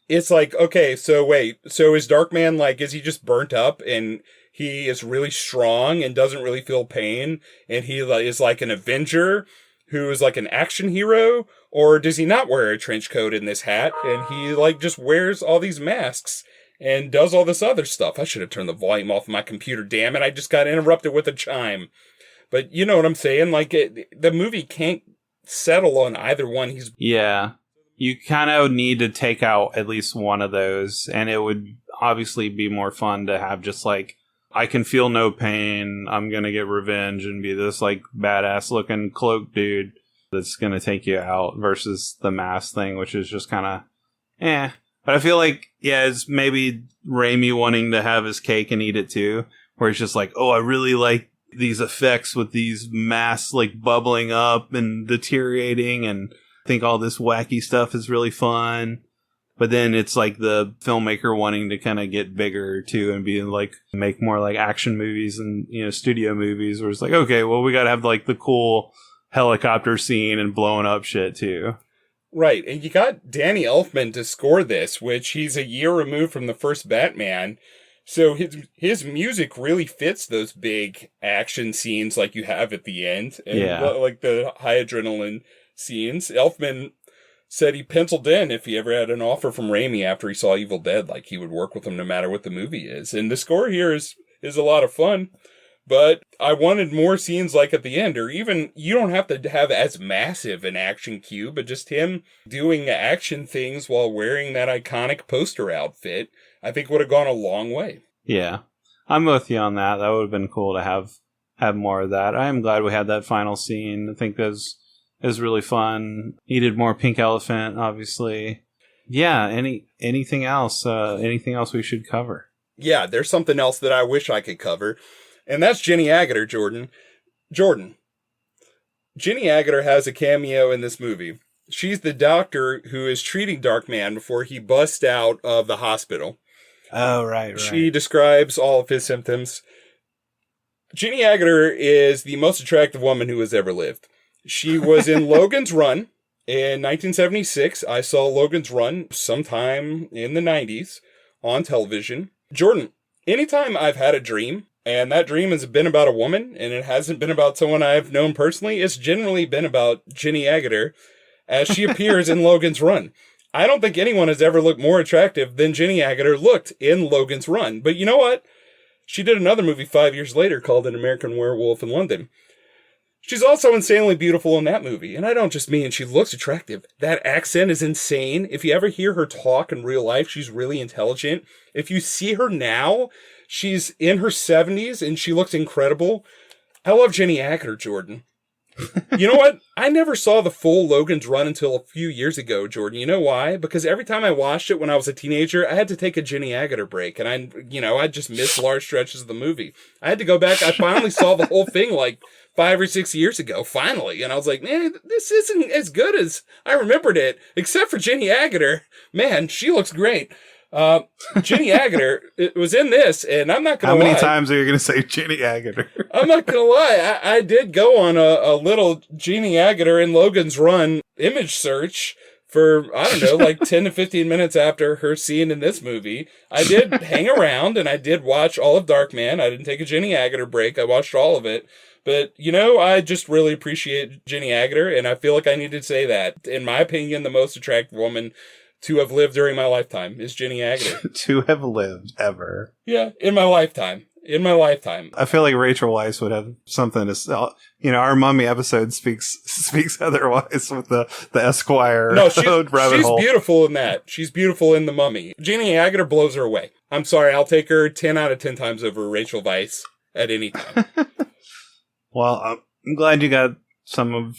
S2: It's like, okay, so wait, so is Darkman, like, is he just burnt up and he is really strong and doesn't really feel pain, and he is like an Avenger who is like an action hero? Or does he not wear a trench coat in this hat and he like just wears all these masks and does all this other stuff? I should have turned the volume off of my computer, damn it. I just got interrupted with a chime. But you know what I'm saying? Like, the movie can't settle on either one.
S1: Yeah. You kind of need to take out at least one of those, and it would obviously be more fun to have just like, I can feel no pain, I'm gonna get revenge and be this like badass looking cloak dude that's gonna take you out, versus the mask thing, which is just kind of But I feel like, yeah, it's maybe Raimi wanting to have his cake and eat it too, where it's just like, oh, I really like these effects with these masks like bubbling up and deteriorating, and I think all this wacky stuff is really fun. But then it's like the filmmaker wanting to kind of get bigger too and be like, make more like action movies and, you know, studio movies, where it's like, okay, well, we got to have like the cool helicopter scene and blowing up shit too.
S2: Right. And you got Danny Elfman to score this, which he's a year removed from the first Batman. So his music really fits those big action scenes like you have at the end. And like the high adrenaline scenes. Elfman said he penciled in if he ever had an offer from Raimi after he saw Evil Dead, like he would work with him no matter what the movie is. And the score here is a lot of fun, but I wanted more scenes like at the end, or even, you don't have to have as massive an action cue, but just him doing action things while wearing that iconic poster outfit, I think would have gone a long way.
S1: Yeah, I'm with you on that. That would have been cool to have more of that. I am glad we had that final scene. I think that was really fun. Needed more Pink Elephant, obviously. Yeah, anything else? Anything else we should cover?
S2: Yeah, there's something else that I wish I could cover, and that's Jenny Agutter, Jordan. Jenny Agutter has a cameo in this movie. She's the doctor who is treating Darkman before he busts out of the hospital.
S1: Oh, right.
S2: She describes all of his symptoms. Jenny Agutter is the most attractive woman who has ever lived. She was in Logan's Run in 1976. I saw Logan's Run sometime in the 90s on television. Jordan, anytime I've had a dream, and that dream has been about a woman, and it hasn't been about someone I've known personally, it's generally been about Jenny Agutter as she appears in Logan's Run. I don't think anyone has ever looked more attractive than Jenny Agutter looked in Logan's Run. But you know what? She did another movie 5 years later called An American Werewolf in London. She's also insanely beautiful in that movie. And I don't just mean she looks attractive. That accent is insane. If you ever hear her talk in real life, she's really intelligent. If you see her now, she's in her 70s and she looks incredible. I love Jenny Agutter, Jordan. You know what? I never saw the full Logan's Run until a few years ago, Jordan. You know why? Because every time I watched it when I was a teenager, I had to take a Jenny Agutter break. And I just missed large stretches of the movie. I had to go back. I finally saw the whole thing like 5 or 6 years ago, finally. And I was like, man, this isn't as good as I remembered it, except for Jenny Agutter. Man, she looks great. Jenny Agutter it was in this, and I'm not going to lie.
S1: How many times are you going to say Jenny Agutter?
S2: I'm not going to lie. I did go on a little Jenny Agutter in Logan's Run image search for, I don't know, like 10 to 15 minutes after her scene in this movie. I did hang around, and I did watch all of Darkman. I didn't take a Jenny Agutter break. I watched all of it. But, I just really appreciate Jenny Agutter, and I feel like I need to say that. In my opinion, the most attractive woman to have lived during my lifetime is Jenny Agutter.
S1: To have lived ever.
S2: Yeah, in my lifetime.
S1: I feel like Rachel Weisz would have something to sell. Our Mummy episode speaks otherwise with the Esquire.
S2: No, she's beautiful in that. She's beautiful in The Mummy. Jenny Agutter blows her away. I'm sorry, I'll take her 10 out of 10 times over Rachel Weisz at any time.
S1: Well, I'm glad you got some of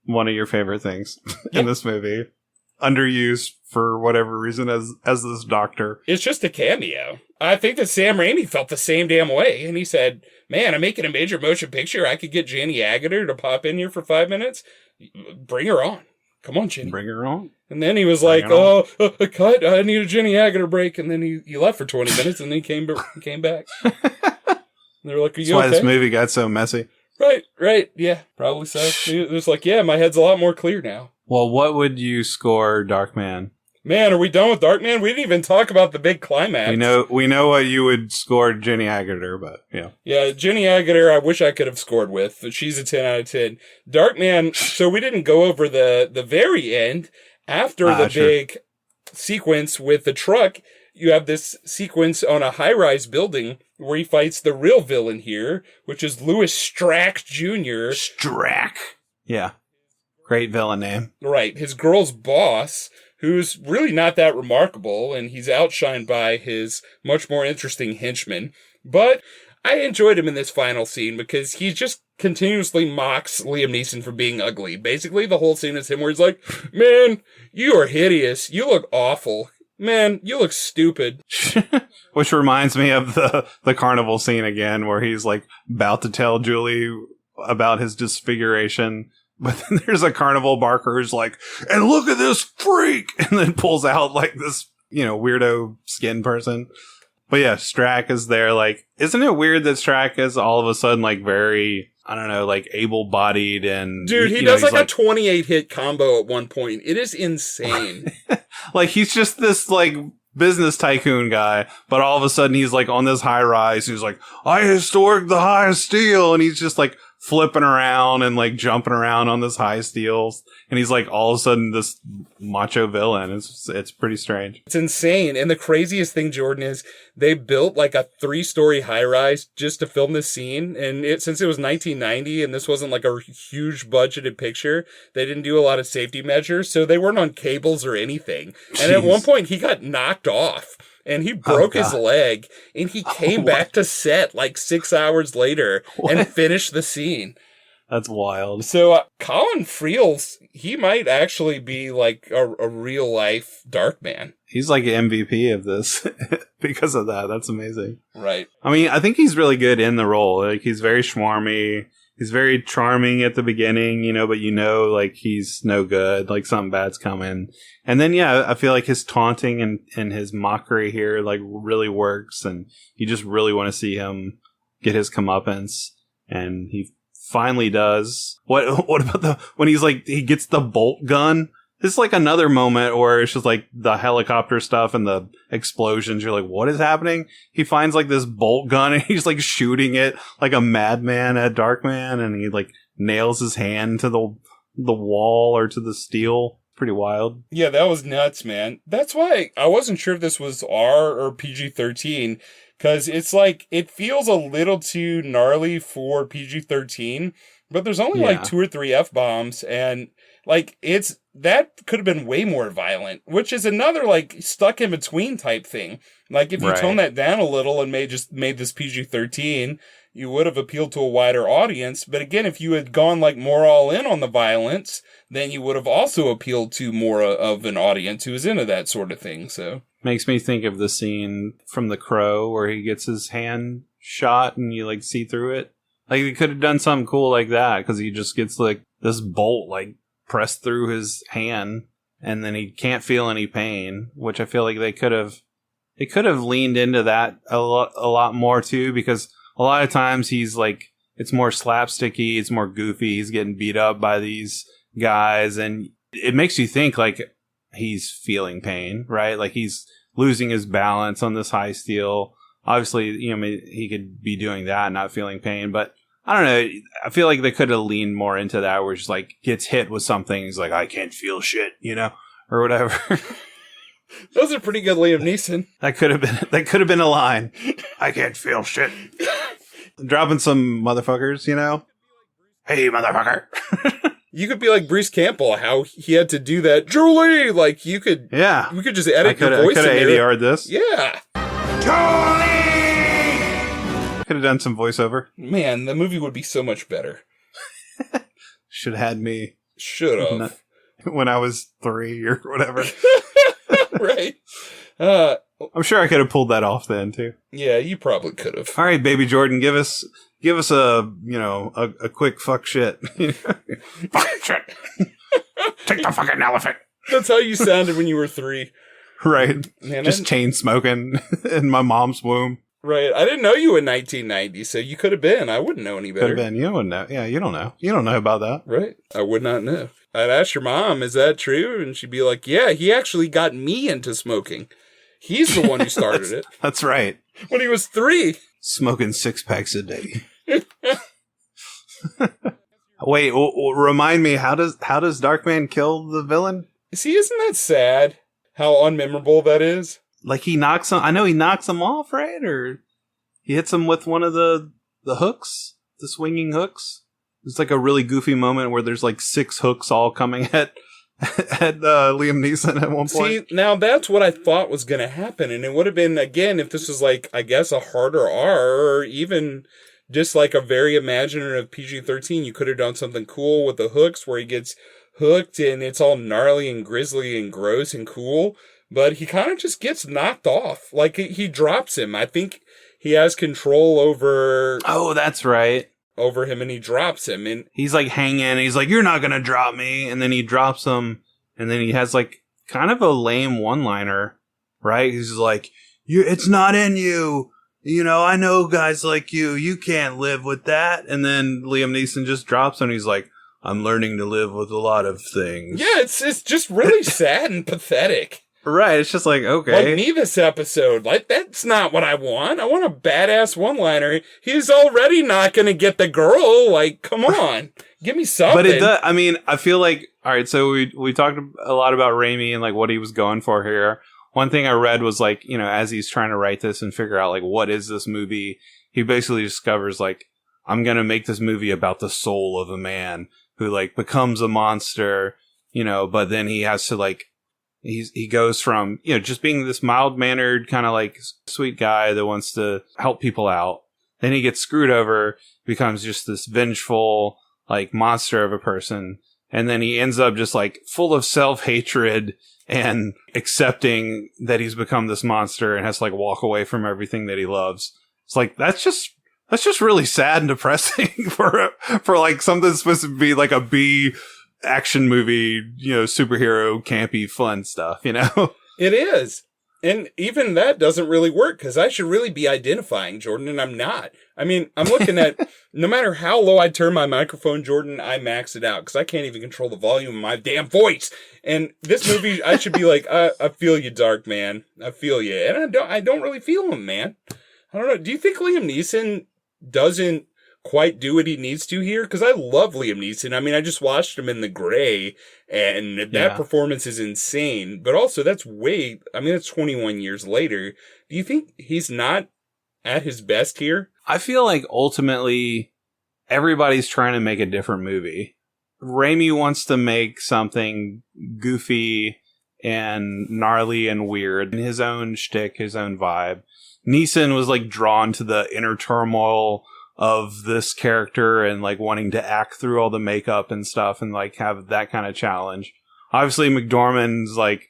S1: one of your favorite things in this movie. Underused for whatever reason as this doctor.
S2: It's just a cameo. I think that Sam Raimi felt the same damn way. And he said, man, I'm making a major motion picture. I could get Jenny Agutter to pop in here for 5 minutes. Bring her on. Come on, Jenny.
S1: Bring her on.
S2: And then he was like, cut. I need a Jenny Agutter break. And then he left for 20 minutes and then he came back. And they were like, are you
S1: That's why
S2: okay?
S1: this movie got so messy.
S2: Right. Yeah, probably so. It was like, yeah, my head's a lot more clear now.
S1: Well, what would you score Darkman?
S2: Man, are we done with Darkman? We didn't even talk about the big climax.
S1: We know what you would score Jenny Agutter, but yeah.
S2: Yeah, Jenny Agutter, I wish I could have scored with. She's a 10 out of 10. Darkman, so we didn't go over the very end. After the big sequence with the truck, you have this sequence on a high-rise building where he fights the real villain here, which is Louis Strack Jr.
S1: Strack. Yeah. Great villain name.
S2: Right. His girl's boss, who's really not that remarkable, and he's outshined by his much more interesting henchman. But I enjoyed him in this final scene because he just continuously mocks Liam Neeson for being ugly. Basically, the whole scene is him where he's like, man, you are hideous. You look awful. Man, you look stupid.
S1: Which reminds me of the carnival scene again, where he's like about to tell Julie about his disfiguration. But then there's a carnival barker who's like, and look at this freak! And then pulls out like this, weirdo skin person. But yeah, Strack is there. Like, isn't it weird that Strack is all of a sudden like very, I don't know, like able-bodied and...
S2: Dude, he does like a 28 hit combo at one point. It is insane.
S1: Like, he's just this like business tycoon guy, but all of a sudden he's like on this high rise. He's like, I used to work the highest steel. And he's just like flipping around and like jumping around on this high steels. And he's like all of a sudden this macho villain. It's pretty strange.
S2: It's insane. And the craziest thing, Jordan, is they built like a 3-story high rise just to film this scene. And since it was 1990 and this wasn't like a huge budgeted picture, they didn't do a lot of safety measures. So they weren't on cables or anything. And at one point he got knocked off. And he broke his leg, and he came back to set like 6 hours later and finished the scene.
S1: That's wild.
S2: So Colin Friels, he might actually be like a real life Darkman.
S1: He's like an MVP of this because of that. That's amazing.
S2: Right.
S1: I mean, I think he's really good in the role. Like, he's very schmarmy. He's very charming at the beginning, but like he's no good, like something bad's coming. And then, yeah, I feel like his taunting and his mockery here, like, really works. And you just really want to see him get his comeuppance. And he finally does. What about when he's like, he gets the bolt gun? This is like another moment where it's just like the helicopter stuff and the explosions. You're like, what is happening? He finds like this bolt gun and he's like shooting it like a madman at Darkman, and he like nails his hand to the wall or to the steel. Pretty wild.
S2: Yeah, that was nuts, man. That's why I wasn't sure if this was R or PG-13, because it's like, it feels a little too gnarly for PG-13, but there's only like 2 or 3 F-bombs, and Like, that could have been way more violent, which is another, like, stuck in between type thing. Like, if you tone that down a little and made this PG-13, you would have appealed to a wider audience. But again, if you had gone, like, more all in on the violence, then you would have also appealed to more of an audience who is into that sort of thing, so.
S1: Makes me think of the scene from The Crow where he gets his hand shot and you, like, see through it. Like, they could have done something cool like that, because he just gets, like, this bolt, like, pressed through his hand, and then he can't feel any pain, which I feel like they could have leaned into that a lot more too, because a lot of times he's like, it's more slapsticky, it's more goofy, he's getting beat up by these guys, and it makes you think like he's feeling pain, right? Like he's losing his balance on this high steel. Obviously, he could be doing that and not feeling pain, but I don't know. I feel like they could have leaned more into that, where he's like gets hit with something. He's like, I can't feel shit, or whatever.
S2: Those are pretty good, Liam Neeson.
S1: That could have been a line. I can't feel shit. Dropping some motherfuckers, Hey, motherfucker.
S2: You could be like Bruce Campbell, how he had to do that. Julie, like you could.
S1: Yeah,
S2: we could just edit your voice.
S1: I could have ADR'd this.
S2: Yeah.
S7: Julie!
S1: Could have done some voiceover.
S2: Man, the movie would be so much better.
S1: Should have had me.
S2: Should have.
S1: When I was 3 or whatever.
S2: Right.
S1: I'm sure I could have pulled that off then too.
S2: Yeah, you probably could have.
S1: All right, baby Jordan, give us a quick fuck shit.
S7: Fuck shit. Take the fucking elephant.
S2: That's how you sounded when you were 3.
S1: Right.
S2: Man,
S1: just chain smoking in my mom's womb.
S2: Right. I didn't know you in 1990, so you could have been. I wouldn't know any better.
S1: Could have been. You wouldn't know. Yeah, you don't know. You don't know about that.
S2: Right. I would not know. I'd ask your mom, is that true? And she'd be like, yeah, he actually got me into smoking. He's the one who started it.
S1: That's right.
S2: When he was 3.
S1: Smoking 6-packs a day. Wait, remind me, how does Darkman kill the villain?
S2: See, isn't that sad? How unmemorable that is?
S1: Like he knocks him. I know he knocks him off, right? Or he hits him with one of the hooks, the swinging hooks. It's like a really goofy moment where there's like 6 hooks all coming at Liam Neeson at one point.
S2: See, now that's what I thought was going to happen, and it would have been, again, if this was like, I guess, a harder R, or even just like a very imaginative PG-13, you could have done something cool with the hooks where he gets hooked and it's all gnarly and grisly and gross and cool. But he kind of just gets knocked off. Like, he drops him. I think he has control over...
S1: Oh, that's right.
S2: Over him, and he drops him. And
S1: he's, like, hanging, and he's like, you're not gonna drop me. And then he drops him, and then he has, like, kind of a lame one-liner, right? He's like, it's not in you. I know guys like you. You can't live with that. And then Liam Neeson just drops him, and he's like, I'm learning to live with a lot of things.
S2: Yeah, it's just really sad and pathetic.
S1: Right, it's just like, okay.
S2: Like me this episode. Like, that's not what I want. I want a badass one-liner. He's already not going to get the girl. Like, come on. Give me something.
S1: But it does, I mean, I feel like, all right, so we talked a lot about Raimi and like what he was going for here. One thing I read was like, as he's trying to write this and figure out like, what is this movie? He basically discovers like, I'm going to make this movie about the soul of a man who like becomes a monster, but then he has to like, he goes from, just being this mild-mannered kind of like sweet guy that wants to help people out. Then he gets screwed over, becomes just this vengeful like monster of a person. And then he ends up just like full of self-hatred and accepting that he's become this monster and has to like walk away from everything that he loves. It's like, that's just really sad and depressing for like something that's supposed to be like a B action movie, superhero, campy, fun stuff,
S2: It is. And even that doesn't really work, because I should really be identifying Jordan, and I'm not. I mean, I'm looking at, no matter how low I turn my microphone, Jordan, I max it out, because I can't even control the volume of my damn voice. And this movie, I should be like, I feel you, Darkman. I feel you. And I don't really feel him, man. I don't know. Do you think Liam Neeson doesn't quite do what he needs to here? Because I love Liam Neeson. I mean, I just watched him in The Gray, and that performance is insane. But also, that's 21 years later. Do you think he's not at his best here?
S1: I feel like ultimately everybody's trying to make a different movie, Raimi wants to make something goofy and gnarly and weird in his own shtick, his own vibe. Neeson was like drawn to the inner turmoil of this character and like wanting to act through all the makeup and stuff and like have that kind of challenge. Obviously, McDormand's like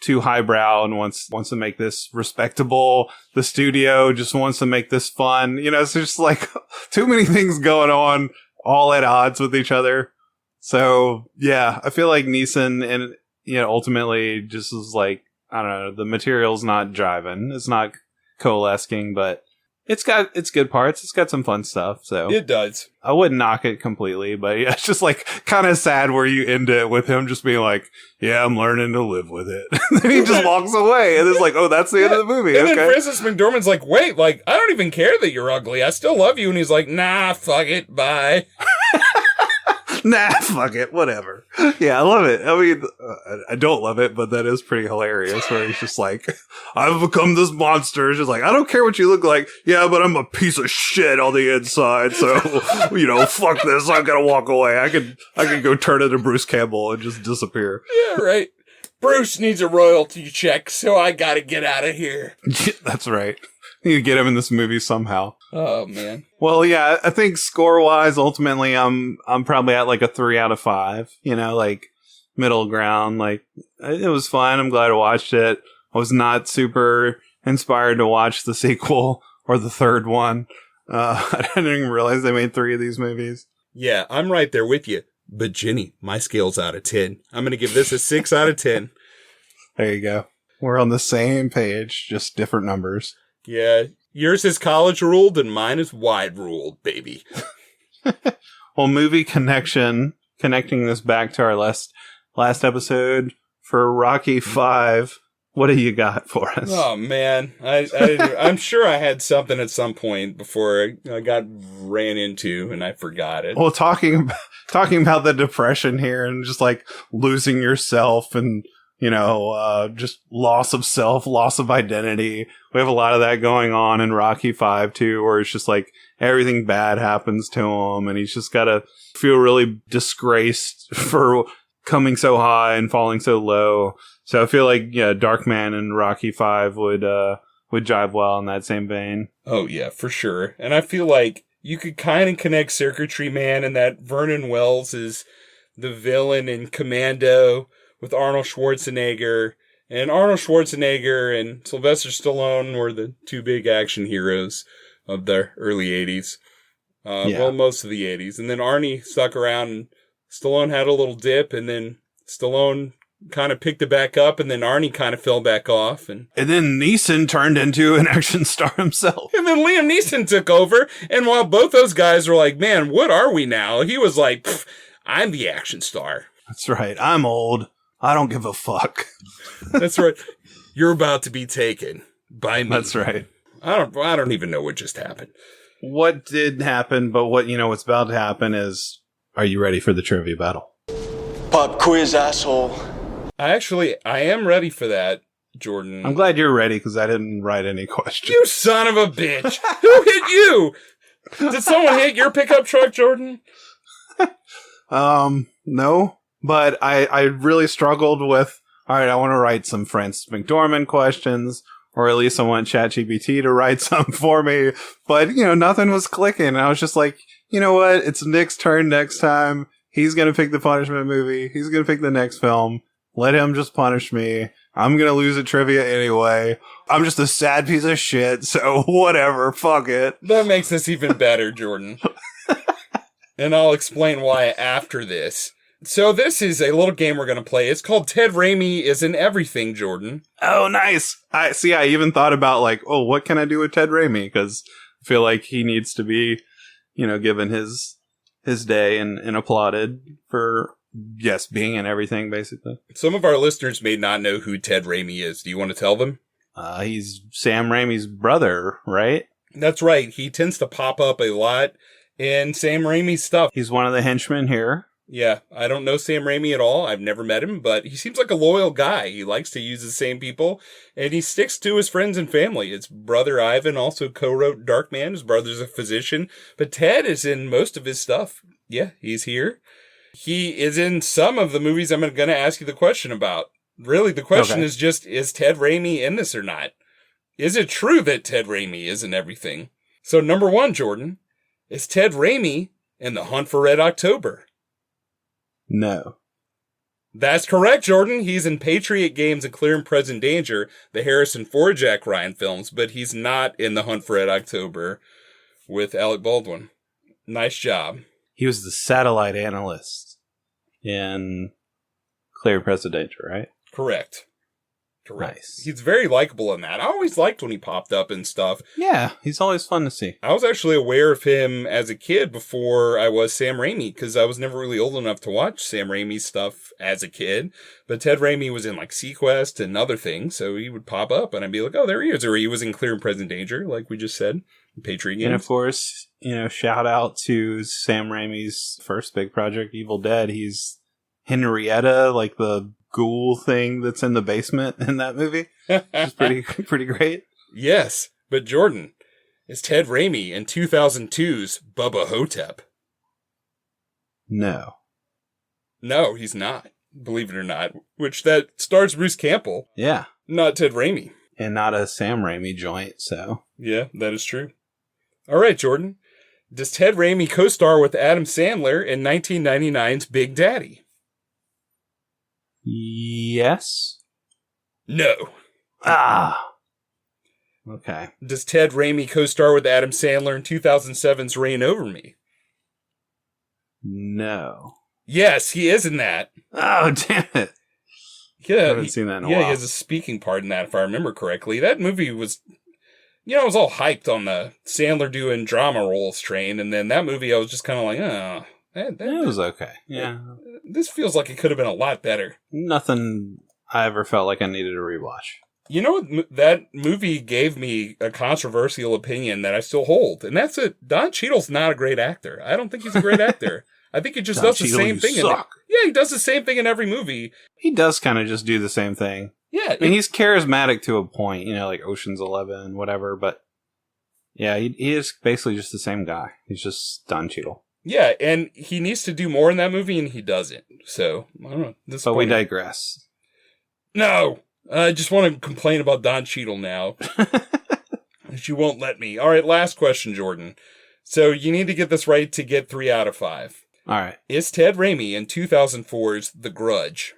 S1: too highbrow and wants to make this respectable. The studio just wants to make this fun. You know, it's just like too many things going on, all at odds with each other. So yeah, I feel like Neeson and ultimately just is like, I don't know, the material's not jiving. It's not coalescing, but it's good parts. It's got some fun stuff. So
S2: it does.
S1: I wouldn't knock it completely, but yeah, it's just like kind of sad where you end it with him just being like, yeah, I'm learning to live with it. Then he just walks away and it's like, oh, that's the end of the movie.
S2: And
S1: okay.
S2: then Francis McDormand's like, wait, like, I don't even care that you're ugly. I still love you. And he's like, nah, fuck it. Bye.
S1: Nah, fuck it, whatever. Yeah, I love it. I mean, I don't love it, but that is pretty hilarious where he's just like, I've become this monster. It's just like, I don't care what you look like. Yeah, but I'm a piece of shit on the inside. So, fuck this. I'm going to walk away. I could go turn into Bruce Campbell and just disappear.
S2: Yeah, right. Bruce needs a royalty check, so I got to get out of here.
S1: That's right. You need to get him in this movie somehow.
S2: Oh, man.
S1: Well, yeah, I think score-wise, ultimately, I'm probably at like a 3 out of 5. Like middle ground. Like it was fun. I'm glad I watched it. I was not super inspired to watch the sequel or the third one. I didn't even realize they made 3 of these movies.
S2: Yeah, I'm right there with you. But Jenny, my scale's out of 10. I'm going to give this a 6 out of 10.
S1: There you go. We're on the same page, just different numbers.
S2: Yeah, yours is college ruled and mine is wide ruled, baby.
S1: Well, movie connection, connecting this back to our last episode for Rocky 5. What do you got for us?
S2: Oh, man. I'm sure I had something at some point before I got ran into and I forgot it.
S1: Well, talking about the depression here and just like losing yourself and just loss of self, loss of identity. We have a lot of that going on in Rocky 5 too, where it's just like everything bad happens to him and he's just got to feel really disgraced for coming so high and falling so low. So I feel like, yeah, Darkman and Rocky 5 would jive well in that same vein.
S2: Oh yeah, for sure. And I feel like you could kind of connect Circuitry Man and that Vernon Wells is the villain in Commando with Arnold Schwarzenegger. And Arnold Schwarzenegger and Sylvester Stallone were the 2 big action heroes of the early 80s. Well, most of the 80s. And then Arnie stuck around and Stallone had a little dip and then Stallone kind of picked it back up and then Arnie kind of fell back off. And
S1: then Neeson turned into an action star himself.
S2: And then Liam Neeson took over. And while both those guys were like, man, what are we now? He was like, I'm the action star.
S1: That's right. I'm old. I don't give a fuck.
S2: That's right. You're about to be taken by me.
S1: That's right.
S2: I don't even know what just happened.
S1: What did happen, but what's about to happen is, are you ready for the trivia battle?
S8: Pop quiz, asshole.
S2: I am ready for that, Jordan.
S1: I'm glad you're ready because I didn't write any questions.
S2: You son of a bitch. Who hit you? Did someone hit your pickup truck, Jordan?
S1: No. But I really struggled with, all right, I want to write some Francis McDormand questions, or at least I want ChatGPT to write some for me. But, nothing was clicking. I was just like, you know what? It's Nick's turn next time. He's going to pick the punishment movie. He's going to pick the next film. Let him just punish me. I'm going to lose at trivia anyway. I'm just a sad piece of shit. So whatever. Fuck it.
S2: That makes this even better, Jordan. And I'll explain why after this. So this is a little game we're going to play. It's called Ted Raimi is in Everything, Jordan.
S1: Oh, nice. I even thought about like, oh, what can I do with Ted Raimi? Because I feel like he needs to be, given his day and applauded for, yes, being in everything, basically.
S2: Some of our listeners may not know who Ted Raimi is. Do you want to tell them?
S1: He's Sam Raimi's brother, right?
S2: That's right. He tends to pop up a lot in Sam Raimi's stuff.
S1: He's one of the henchmen here.
S2: Yeah, I don't know Sam Raimi at all. I've never met him, but he seems like a loyal guy. He likes to use the same people, and he sticks to his friends and family. His brother Ivan also co-wrote Darkman. His brother's a physician, but Ted is in most of his stuff. Yeah, he's here. He is in some of the movies I'm going to ask you the question about. Really, the question is just, is Ted Raimi in this or not? Is it true that Ted Raimi is in everything? So number 1, Jordan, is Ted Raimi in The Hunt for Red October?
S1: No.
S2: That's correct, Jordan. He's in Patriot Games and Clear and Present Danger, the Harrison Ford Jack Ryan films, but he's not in The Hunt for Red October with Alec Baldwin. Nice job.
S1: He was the satellite analyst in Clear and Present Danger, right?
S2: Correct.
S1: Nice.
S2: He's very likable in that. I always liked when he popped up and stuff.
S1: Yeah, he's always fun to see.
S2: I was actually aware of him as a kid before I was Sam Raimi, because I was never really old enough to watch Sam Raimi's stuff as a kid. But Ted Raimi was in like Sequest and other things, so he would pop up and I'd be like, oh, there he is. Or he was in Clear and Present Danger, like we just said, Patriot Games.
S1: And of course, shout out to Sam Raimi's first big project, Evil Dead. He's Henrietta, like the ghoul thing that's in the basement in that movie. It's pretty great.
S2: Yes, but Jordan, is Ted Raimi in 2002's Bubba Hotep?
S1: No.
S2: No, he's not. Believe it or not. Which that stars Bruce Campbell.
S1: Yeah.
S2: Not Ted Raimi.
S1: And not a Sam Raimi joint, so.
S2: Yeah, that is true. All right, Jordan. Does Ted Raimi co-star with Adam Sandler in 1999's Big Daddy?
S1: Yes.
S2: No.
S1: Ah. Okay.
S2: Does Ted Raimi co-star with Adam Sandler in 2007's Reign Over Me?
S1: No.
S2: Yes, he is in that.
S1: Oh, damn it.
S2: Yeah,
S1: I haven't seen that in a while.
S2: Yeah, he has a speaking part in that, if I remember correctly. That movie was, I was all hyped on the Sandler doing drama roles train, and then that movie I was just kind of like, oh.
S1: It was okay. Yeah.
S2: This feels like it could have been a lot better.
S1: Nothing I ever felt like I needed to rewatch.
S2: You know what? That movie gave me a controversial opinion that I still hold, and that's it. Don Cheadle's not a great actor. I don't think he's a great actor. I think he just does the same thing. Yeah, he does the same thing in every movie.
S1: He does kind of just do the same thing.
S2: Yeah.
S1: I mean, he's charismatic to a point, like Ocean's 11, whatever, but yeah, he is basically just the same guy. He's just Don Cheadle.
S2: Yeah, and he needs to do more in that movie, and he doesn't. So, I don't know.
S1: But we digress.
S2: No! I just want to complain about Don Cheadle now. But you won't let me. All right, last question, Jordan. So, you need to get this right to get 3 out of 5.
S1: All right.
S2: Is Ted Raimi in 2004's The Grudge?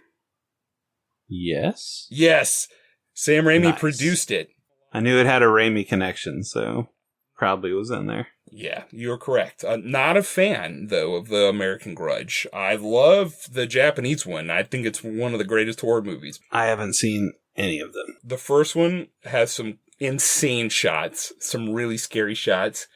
S1: Yes.
S2: Yes! Sam Raimi produced it.
S1: I knew it had a Raimi connection, so probably was in there.
S2: Yeah, you're correct. Not a fan, though, of the American Grudge. I love the Japanese one. I think it's one of the greatest horror movies.
S1: I haven't seen any of them.
S2: The first one has some insane shots, some really scary shots.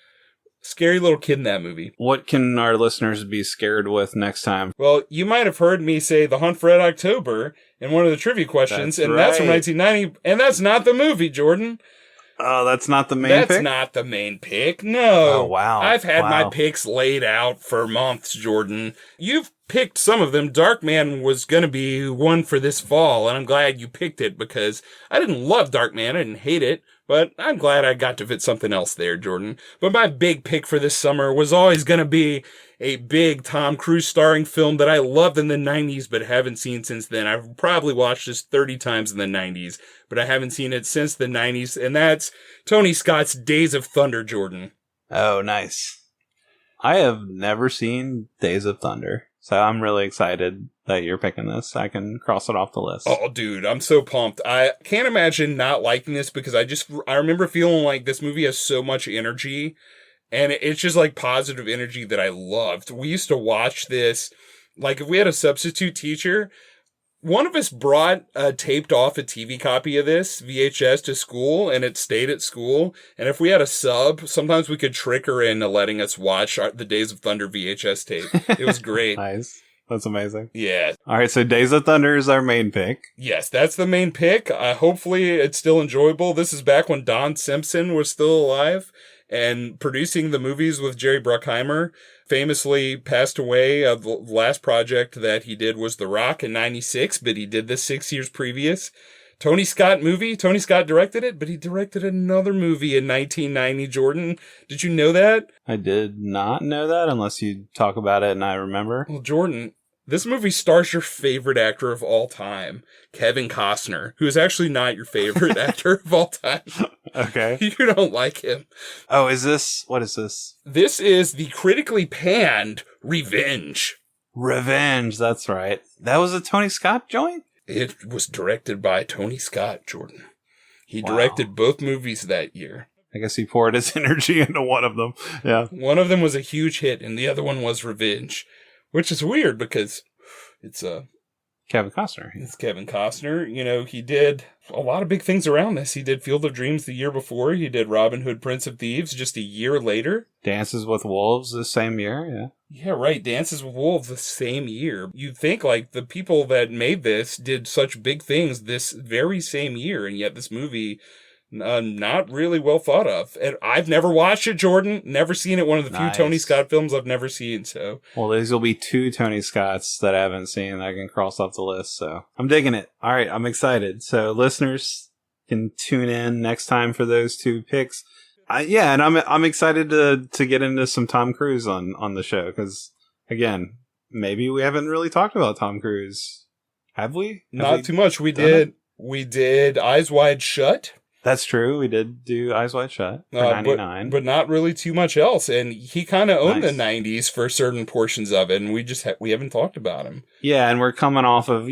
S2: Scary little kid in that movie.
S1: What can our listeners be scared with next time?
S2: Well, you might have heard me say The Hunt for Red October in one of the trivia questions, that's from 1990, and that's not the movie, Jordan.
S1: Oh, that's not the main pick?
S2: That's not the main pick. No.
S1: Oh, wow.
S2: I've had my picks laid out for months, Jordan. You've picked some of them. Darkman was going to be one for this fall, and I'm glad you picked it because I didn't love Darkman. I didn't hate it, but I'm glad I got to fit something else there, Jordan. But my big pick for this summer was always going to be a big Tom Cruise starring film that I loved in the 90s but haven't seen since then. I've probably watched this 30 times in the 90s, but I haven't seen it since the 90s, and that's Tony Scott's Days of Thunder, Jordan.
S1: Oh, nice. I have never seen Days of Thunder, so I'm really excited that you're picking this. I can cross it off the list.
S2: Oh, dude, I'm so pumped. I can't imagine not liking this because I remember feeling like this movie has so much energy. And it's just like positive energy that I loved. We used to watch this, like if we had a substitute teacher, one of us brought taped off a TV copy of this VHS to school and it stayed at school. And if we had a sub, sometimes we could trick her into letting us watch the Days of Thunder VHS tape. It was great.
S1: Nice. That's amazing.
S2: Yeah.
S1: All right, so Days of Thunder is our main pick.
S2: Yes, that's the main pick. Hopefully it's still enjoyable. This is back when Don Simpson was still alive and producing the movies with Jerry Bruckheimer. Famously passed away. The last project that he did was The Rock in 96, but he did this 6 years previous. Tony Scott movie. Tony Scott directed it, but he directed another movie in 1990, Jordan. Did you know that?
S1: I did not know that unless you talk about it and I remember.
S2: Well, Jordan, This movie stars your favorite actor of all time, Kevin Costner, who is actually not your favorite actor of all time.
S1: Okay.
S2: You don't like him.
S1: Oh, what is this?
S2: This is the critically panned Revenge.
S1: Revenge, that's right. That was a Tony Scott joint?
S2: It was directed by Tony Scott, Jordan. He
S1: Wow.
S2: directed both movies that year.
S1: I guess he poured his energy into one of them. Yeah.
S2: One of them was a huge hit, and the other one was Revenge, which is weird because it's
S1: Kevin Costner.
S2: It's Kevin Costner. You know, he did a lot of big things around this. He did Field of Dreams the year before. He did Robin Hood, Prince of Thieves just a year later.
S1: Dances with Wolves the same year, yeah.
S2: Yeah, right. Dances with Wolves the same year. You'd think, like, the people that made this did such big things this very same year, and yet this movie, not really well thought of. And I've never watched it, Jordan. Never seen it. One of the few Tony Scott films I've never seen, so.
S1: Well, these will be 2 Tony Scotts that I haven't seen that I can cross off the list, so. I'm digging it. All right, I'm excited. So listeners can tune in next time for those 2 picks. And I'm excited to get into some Tom Cruise on the show, because, again, maybe we haven't really talked about Tom Cruise. Have we?
S2: Not too much. We did Eyes Wide Shut.
S1: That's true. We did do Eyes Wide Shut for 99.
S2: But not really too much else. And he kind of owned the 90s for certain portions of it, and we haven't talked about him.
S1: Yeah, and we're coming off of,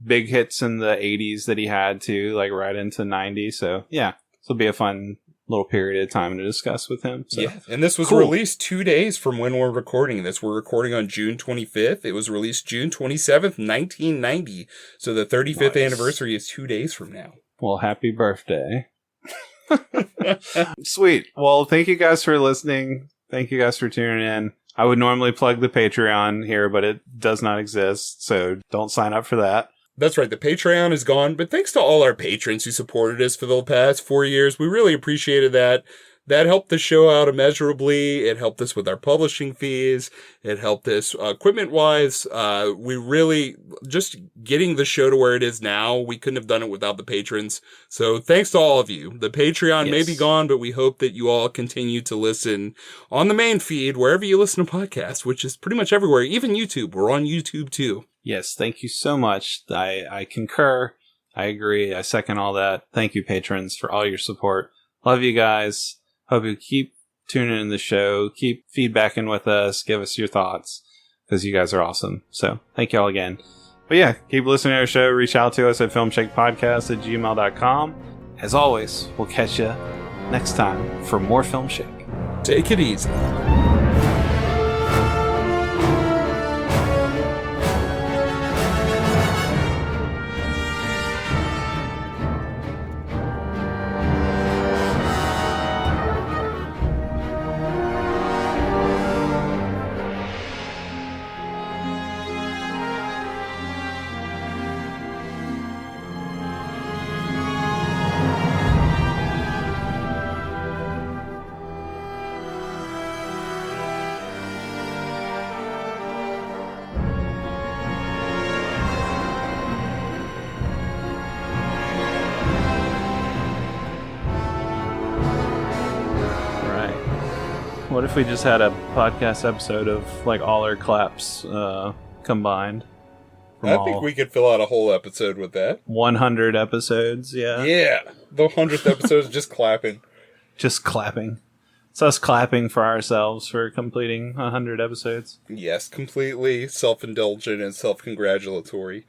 S1: big hits in the 80s that he had too, like right into 90. So, yeah, this will be a fun little period of time to discuss with him. So.
S2: Yeah, and this was released 2 days from when we're recording this. We're recording on June 25th. It was released June 27th, 1990. So the 35th anniversary is 2 days from now.
S1: Well, happy birthday. Sweet. Well, thank you guys for listening. Thank you guys for tuning in. I would normally plug the Patreon here, but it does not exist, so don't sign up for that.
S2: That's right, the Patreon is gone, but thanks to all our patrons who supported us for the past 4 years. We really appreciated that. That helped the show out immeasurably. It helped us with our publishing fees. It helped us equipment-wise. We really, just getting the show to where it is now, we couldn't have done it without the patrons. So thanks to all of you. The Patreon may be gone, but we hope that you all continue to listen on the main feed, wherever you listen to podcasts, which is pretty much everywhere, even YouTube. We're on YouTube too.
S1: Yes, thank you so much. I concur. I agree. I second all that. Thank you, patrons, for all your support. Love you guys. Hope you keep tuning in the show, keep feedbacking with us, give us your thoughts, because you guys are awesome. So, thank you all again. But yeah, keep listening to our show. Reach out to us at filmshakepodcast@gmail.com. As always, we'll catch you next time for more Filmshake.
S2: Take it easy.
S1: What if we just had a podcast episode of like all our claps combined?
S2: I think we could fill out a whole episode with that.
S1: 100 episodes, yeah.
S2: Yeah, the 100th episode is just clapping.
S1: Just clapping. It's us clapping for ourselves for completing 100 episodes.
S2: Yes, completely self-indulgent and self-congratulatory.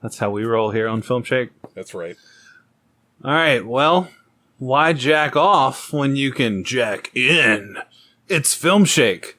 S1: That's how we roll here on Filmshake.
S2: That's right.
S1: All right, well, why jack off when you can jack in? It's Filmshake.